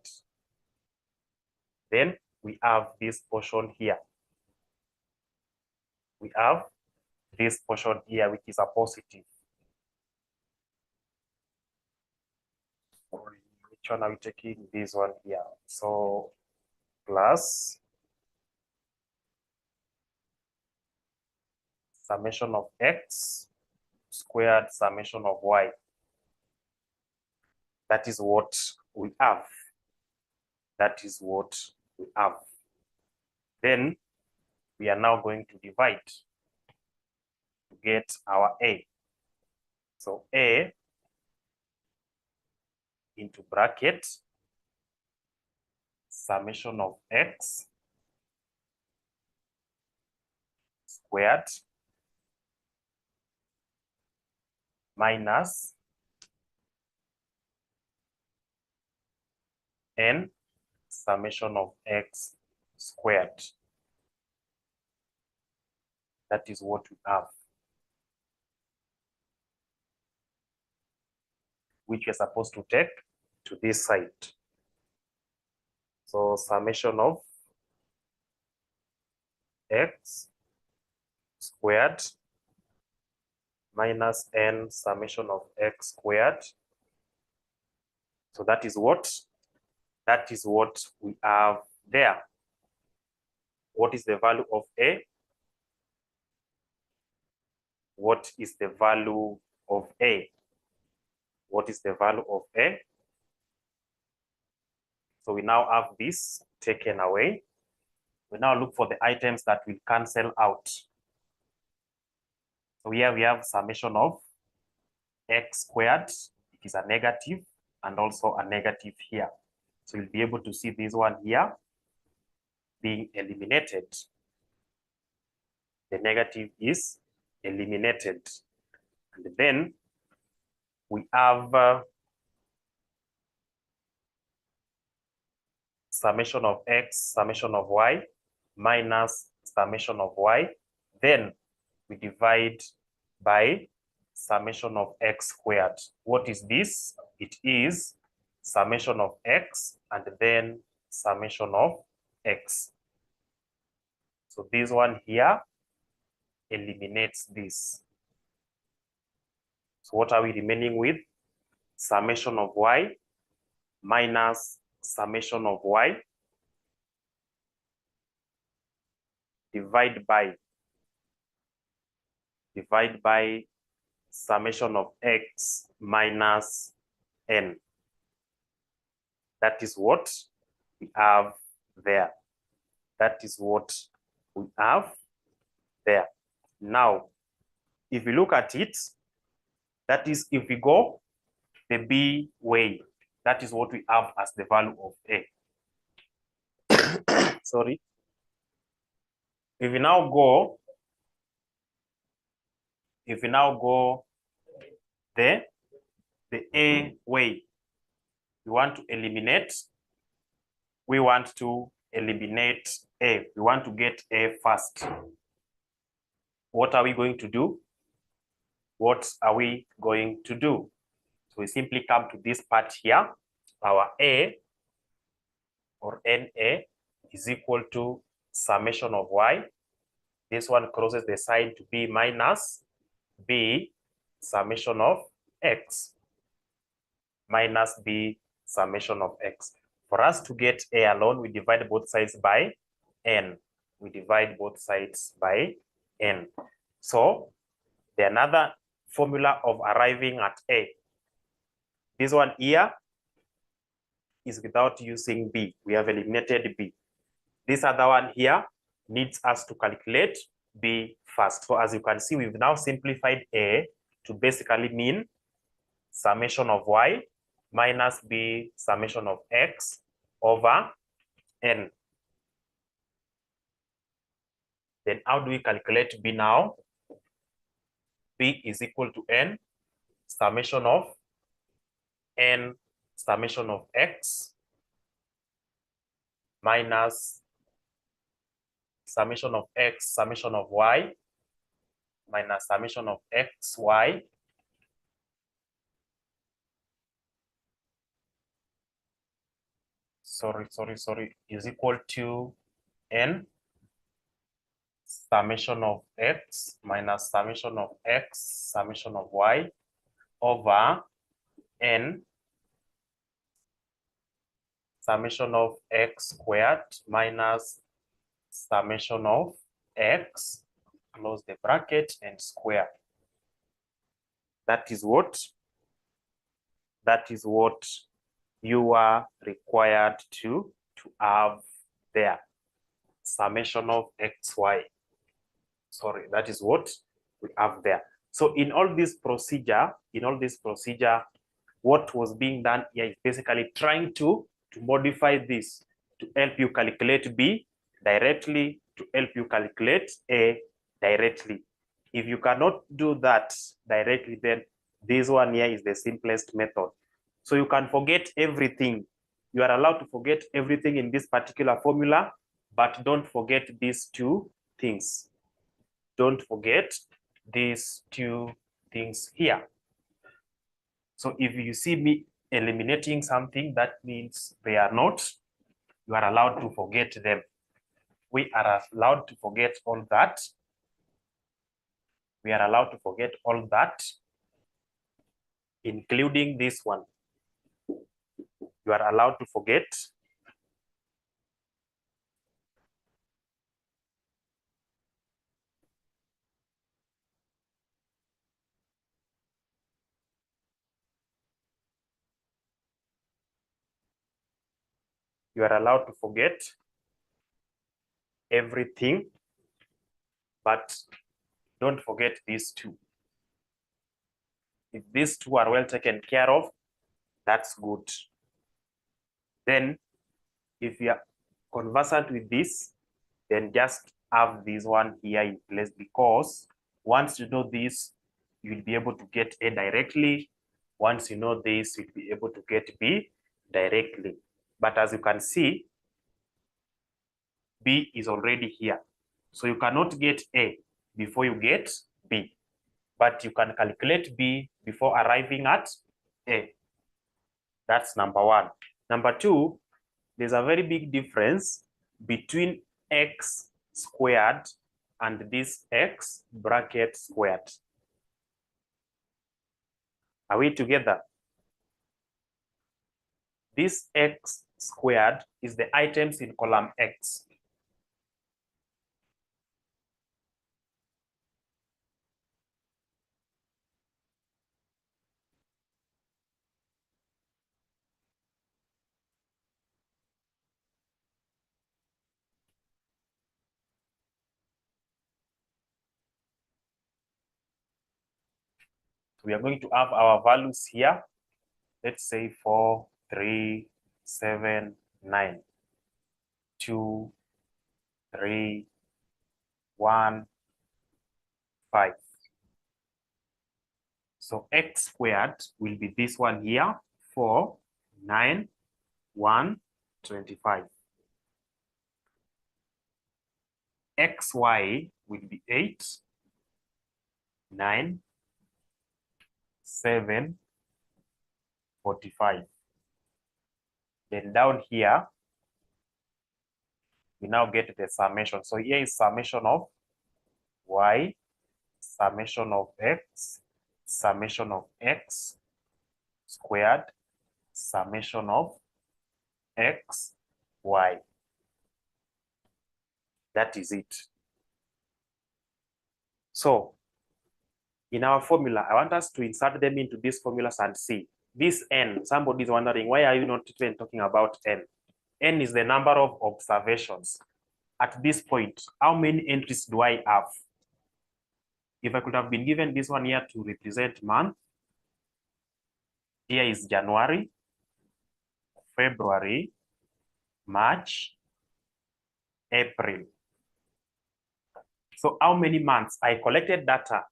Then we have this portion here. We have this portion here, which is a positive. Which one are we taking? This one here. So plus summation of x squared summation of y. That is what we have. That is what we have. Then we are now going to divide to get our A. So A into bracket summation of x squared minus n summation of x squared. That is what we have, which we're supposed to take to this side. So summation of x squared minus n summation of x squared. So that is what we have there. What is the value of A? What is the value of A? What is the value of A? So we now have this taken away. We now look for the items that will cancel out. So here we have summation of x squared. It is a negative and also a negative here. So you'll be able to see this one here being eliminated. The negative is eliminated. And then we have summation of x, summation of y, minus summation of y. Then we divide by summation of x squared. What is this? It is summation of x and then summation of x. So this one here eliminates this. So what are we remaining with? Summation of y minus summation of y divide by summation of x minus n. That is what we have there. That is what we have there. Now, if we look at it, that is if we go the B way, that is what we have as the value of A. Sorry. If we now go the A way, we want to eliminate A. We want to get A first. What are we going to do? What are we going to do? So we simply come to this part here. Our A or NA is equal to summation of y. This one crosses the sign to be minus B summation of x minus B summation of x. For us to get A alone, we divide both sides by n. We divide both sides by n. So the another formula of arriving at A. This one here is without using B. We have eliminated B. This other one here needs us to calculate B first. So as you can see, we've now simplified A to basically mean summation of Y minus B summation of X over N. Then how do we calculate B now? B is equal to N summation of N summation of X minus summation of X summation of Y minus summation of X, Y is equal to N summation of X minus summation of X summation of Y over N summation of X squared minus summation of X, close the bracket, and square. That is what you are required to have there. Summation of XY. Sorry, that is what we have there. So in all this procedure, what was being done here is basically trying to modify this to help you calculate B directly, to help you calculate A directly. If you cannot do that directly, then this one here is the simplest method. So you can forget everything. You are allowed to forget everything in this particular formula, but don't forget these two things. Don't forget these two things here. So if you see me eliminating something, that means they are not, you are allowed to forget them. We are allowed to forget all that. We are allowed to forget all that, including this one. You are allowed to forget. You are allowed to forget everything, but don't forget these two. If these two are well taken care of, that's good. Then if you are conversant with this, then just have this one here in place, because once you know this, you'll be able to get A directly. Once you know this, you'll be able to get B directly. But as you can see, B is already here. So you cannot get A before you get B. But you can calculate B before arriving at A. That's number one. Number two, there's a very big difference between X squared and this X bracket squared. Are we together? This X squared is the items in column X. We are going to have our values here. Let's say 4, 3, 7, 9, 2, 3, 1, 5. So X squared will be this one here, 4, 9, 1, 25. XY will be 8, 9, 7, 45. Then down here, we now get the summation. So here is summation of Y, summation of X, summation of X squared, summation of X, Y. That is it. So in our formula, I want us to insert them into these formulas and see. This n, somebody is wondering, why are you not even talking about n? N is the number of observations. At this point, how many entries do I have? If I could have been given this one here to represent month, here is January, February, March, April. So how many months? I collected data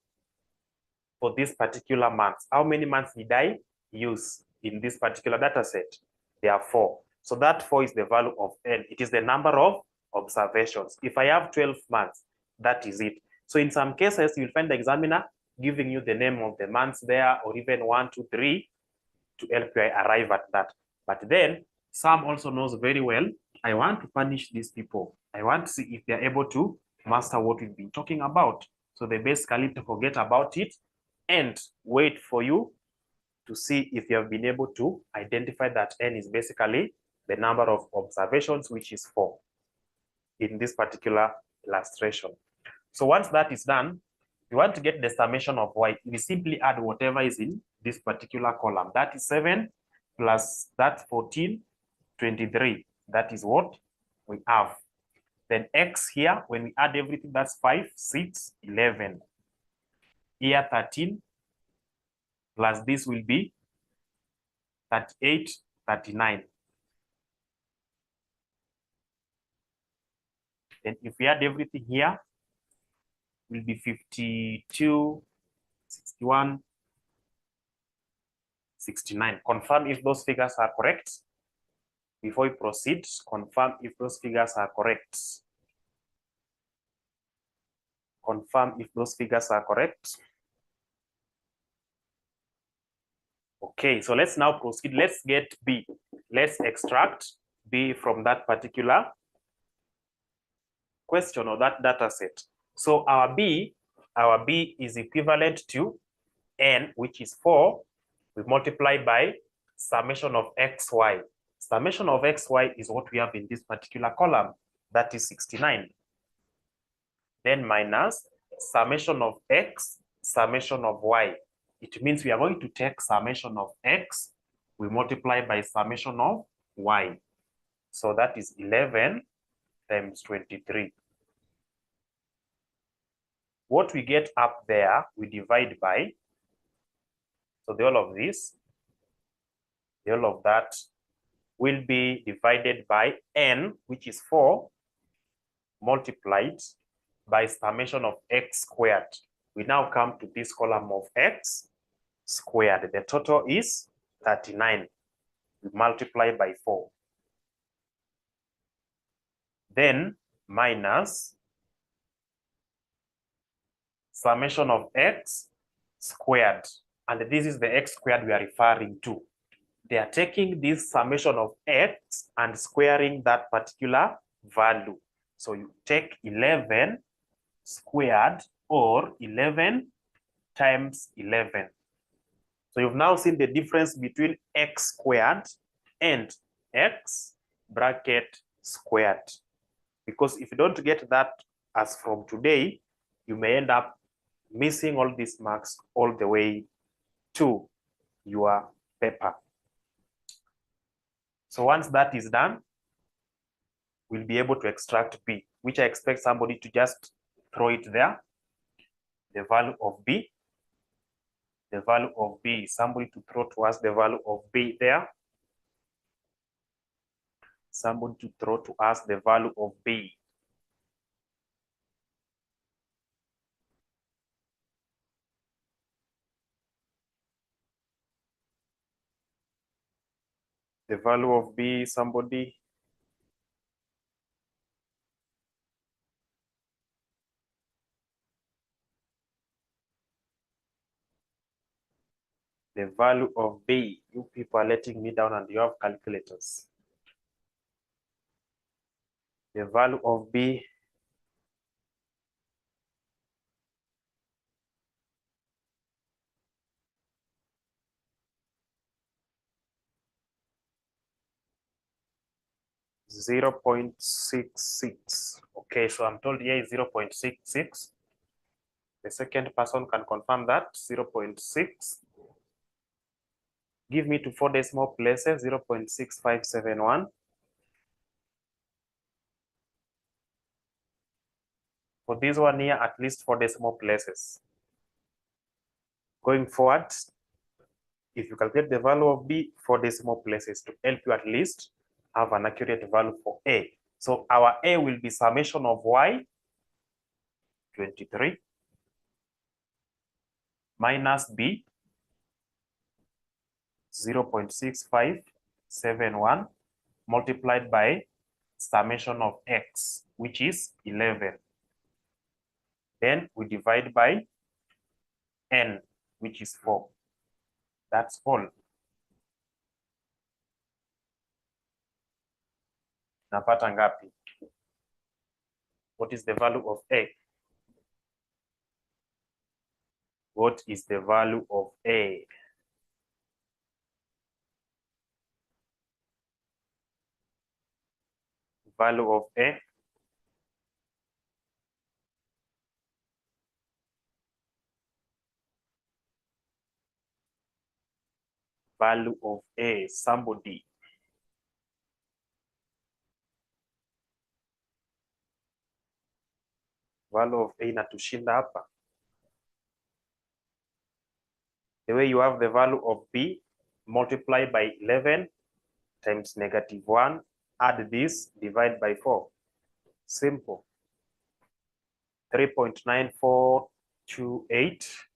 for this particular month. How many months did I use in this particular data set? There are 4. So that 4 is the value of n. It is the number of observations. If I have 12 months, that is it. So in some cases, you'll find the examiner giving you the name of the months there, or even 1, 2, 3 to help you arrive at that. But then some also knows very well, I want to punish these people. I want to see if they're able to master what we've been talking about. So they basically forget about it and wait for you to see if you have been able to identify that n is basically the number of observations, which is 4 in this particular illustration. So once that is done, you want to get the summation of y. We simply add whatever is in this particular column. That is 7 plus that 14, 23. That is what we have. Then x here, when we add everything, that's 5, 6, 11. Here 13 plus this will be 38, 39. Then if we add everything here, it will be 52, 61, 69. Confirm if those figures are correct. Before we proceed, confirm if those figures are correct. Confirm if those figures are correct. Okay, so let's now proceed. Let's get B. Let's extract B from that particular question or that data set. So our B is equivalent to n, which is 4. We multiply by summation of xy. Summation of xy is what we have in this particular column. That is 69. Then minus summation of x, summation of y. It means we are going to take summation of x, we multiply by summation of y. So that is 11 times 23. What we get up there, we divide by. So the whole of this, the whole of that will be divided by n, which is 4, multiplied by summation of x squared. We now come to this column of x squared. The total is 39. We multiply by 4. Then minus summation of x squared. And this is the x squared we are referring to. They are taking this summation of x and squaring that particular value. So you take 11 squared or 11 times 11. So you've now seen the difference between x squared and x bracket squared. Because if you don't get that as from today, you may end up missing all these marks all the way to your paper. So once that is done, we'll be able to extract B, which I expect somebody to just throw it there. The value of B. The value of B, somebody to throw to us the value of B there. Somebody to throw to us the value of B. The value of B, somebody. The value of B. You people are letting me down and you have calculators. The value of B. is 0.66. 0.66. Okay, so I'm told here is 0.66. The second person can confirm that 0.6. Give me to 4 decimal places, 0.6571. For this one here, at least 4 decimal places. Going forward, if you calculate the value of B, 4 decimal places to help you at least have an accurate value for A. So our A will be summation of Y, 23, minus B, 0.6571, multiplied by summation of X, which is 11. Then we divide by N, which is 4. That's all. Napata ngapi? What is the value of A? What is the value of A? Value of A. Value of A, somebody. Value of A inatushinda hapa. The way you have the value of B, multiply by 11 times -1, add this, divide by 4. Simple. 3.9428.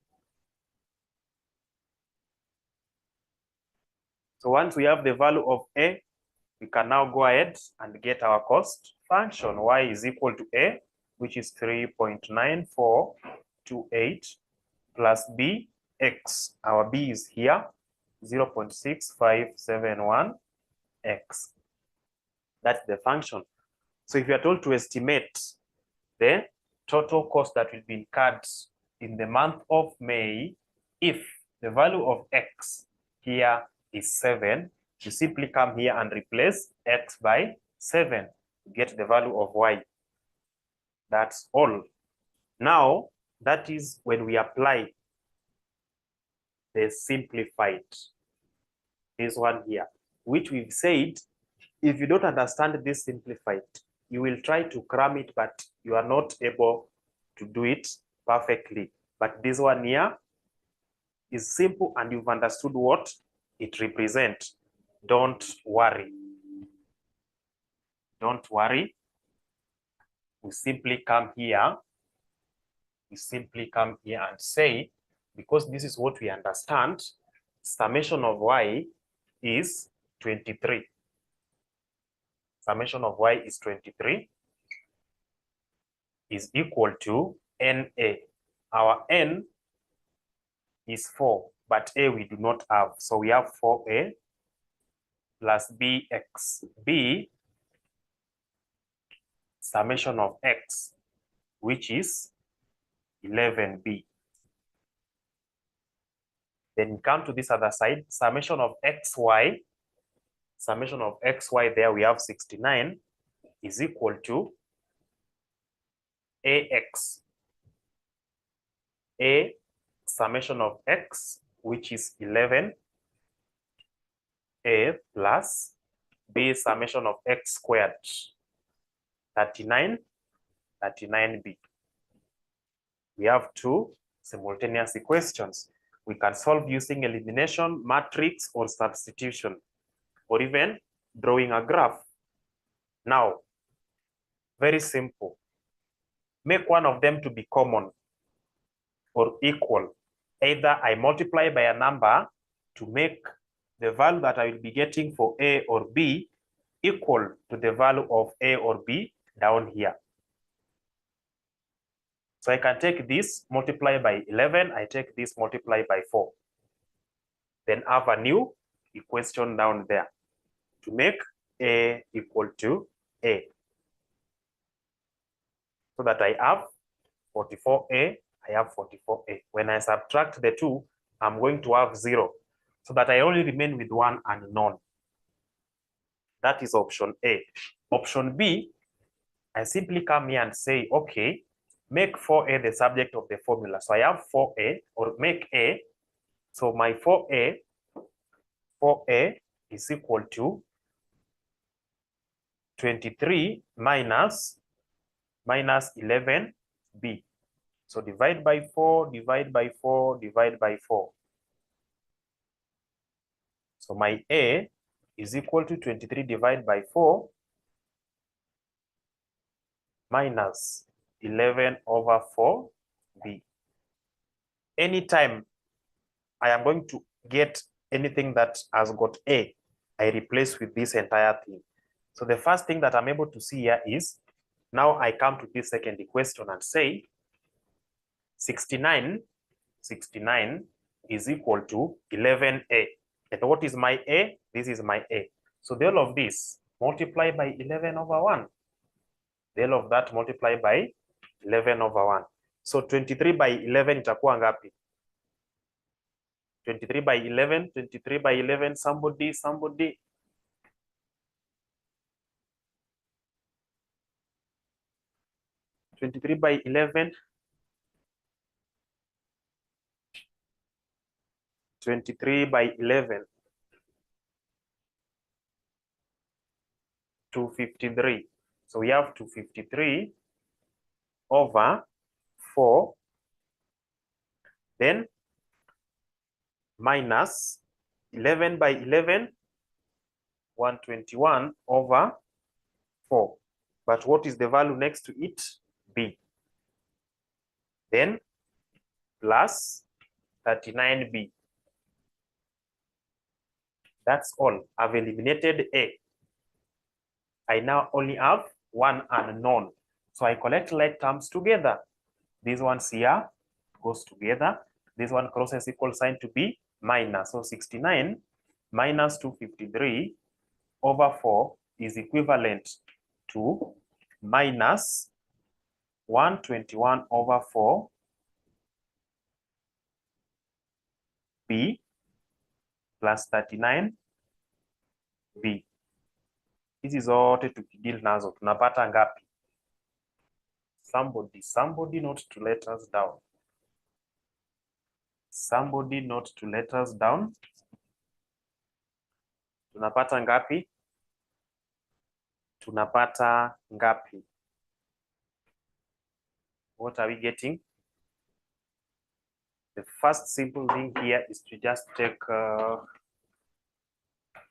So once we have the value of A, we can now go ahead and get our cost function. Y is equal to A, which is 3.9428 plus B, X. Our B is here, 0.6571 X. That's the function. So if you are told to estimate the total cost that will be incurred in the month of May, if the value of X here is 7, you simply come here and replace X by 7 to get the value of Y. That's all. Now, that is when we apply the simplified, this one here, which we've said, if you don't understand this simplified, you will try to cram it, but you are not able to do it perfectly. But this one here is simple and you've understood what it represents. Don't worry. Don't worry. We simply come here. We simply come here and say, because this is what we understand, summation of Y is 23. Summation of Y is 23 is equal to NA. Our N is 4, but A we do not have. So we have 4A plus BX. B, summation of X, which is 11B. Then come to this other side, summation of XY. Summation of XY, there we have 69, is equal to AX. A, summation of X, which is 11, A plus B, summation of X squared, 39, 39B. We have two simultaneous equations. We can solve using elimination, matrix, or substitution, or even drawing a graph. Now, very simple. Make one of them to be common or equal. Either I multiply by a number to make the value that I will be getting for A or B equal to the value of A or B down here. So I can take this, multiply by 11, I take this, multiply by 4. Then have a new equation down there to make A equal to A. So that I have 44A, I have 44A. When I subtract the two, I'm going to have 0. So that I only remain with one unknown. That is option A. Option B, I simply come here and say, okay, make 4a the subject of the formula. So I have 4a, or make a. So my 4a is equal to 23 minus 11b. So divide by 4, divide by 4, divide by 4. So my a is equal to 23 divided by 4 minus 11 over 4b. Anytime I am going to get anything that has got a, I replace with this entire thing. So the first thing that I'm able to see here is, now I come to this second question and say 69 is equal to 11a. And what is my a? This is my a. So the whole of this multiply by 11 over 1. The whole of that multiply by 11 over 1. So 23 by 11 itakuwa ngapi? 23 by 11, 23 by 11, somebody. 23 by 11. 23 by 11. 253. So we have 253 over 4. Then minus 11 by 11, 121 over 4. But what is the value next to it? B. Then plus 39b. That's all. I've eliminated A. I now only have one unknown. So I collect like terms together. These ones here goes together. This one crosses equal sign to be minus. So 69 minus 253 over 4 is equivalent to minus 121 over 4 B plus 39 B. Hizi zote tukideal nazo tunapata ngapi? Somebody not to let us down. Somebody not to let us down. Tunapata ngapi? Tunapata ngapi? What are we getting? The first simple thing here is to just take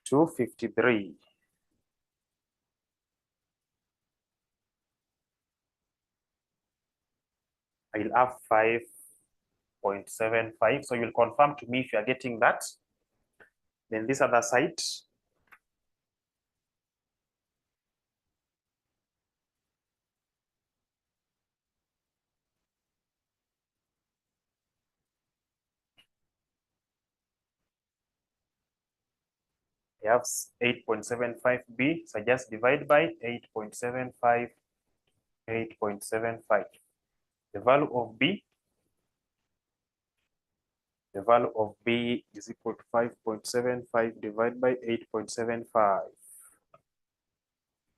253. I'll have 5.75. So you'll confirm to me if you are getting that. Then this other side, I have 8.75b. So just divide by 8.75, 8.75. The value of b is equal to 5.75 divided by 8.75.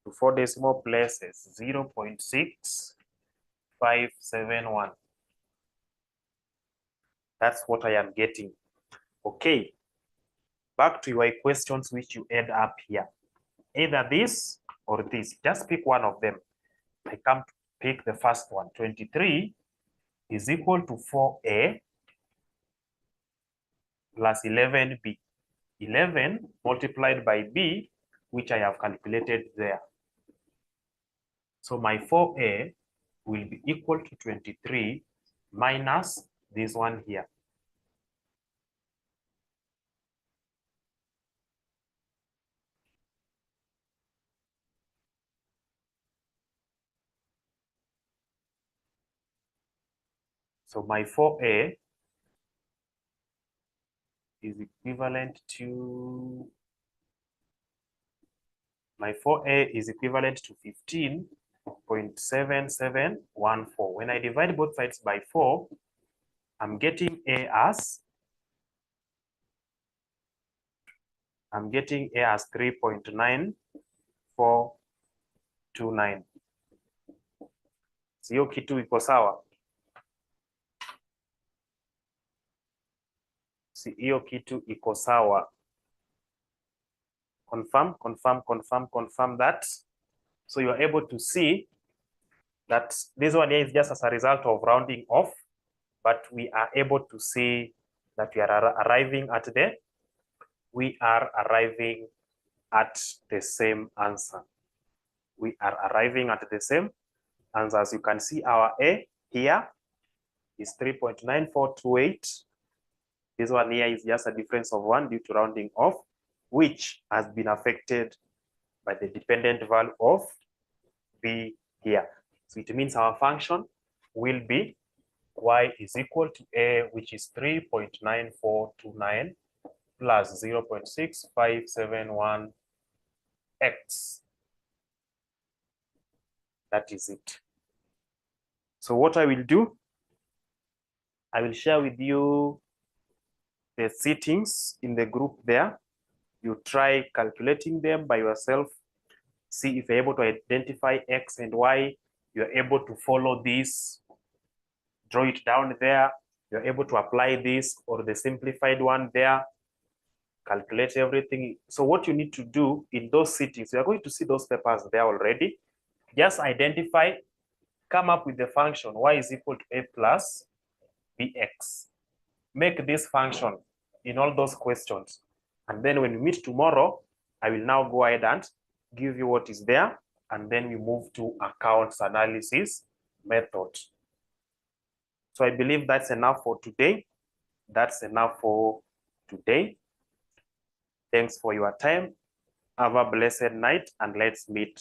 To 4 decimal places, 0.6571. That's what I am getting. Okay. Back to your questions which you end up here. Either this or this. Just pick one of them. I come to pick the first one. 23 is equal to 4a plus 11b. 11 multiplied by b, which I have calculated there. So my 4a will be equal to 23 minus this one here. So my 4a is equivalent to, my 4a is equivalent to 15.7714. When I divide both sides by 4, I'm getting a as 3.9429. hiyo kitu iko sawa? Si hiyo kitu iko sawa? Confirm that. So you are able to see that this one here is just as a result of rounding off, but we are able to see that we are arriving at the same answer. We are arriving at the same answer. As you can see, our A here is 3.9428. This one here is just a difference of 1 due to rounding off, which has been affected by the dependent value of B here. So it means our function will be y is equal to A, which is 3.9429 plus 0.6571 x. That is it. So what I will do, I will share with you the settings in the group there. You try calculating them by yourself. See if you're able to identify x and y. You're able to follow this, draw it down there. You're able to apply this or the simplified one there. Calculate everything. So what you need to do in those settings, you are going to see those papers there already. Just identify, come up with the function y is equal to a plus bx. Make this function in all those questions. And then when we meet tomorrow, I will now go ahead and give you what is there. And then we move to accounts analysis method. So I believe that's enough for today. That's enough for today. Thanks for your time. Have a blessed night and let's meet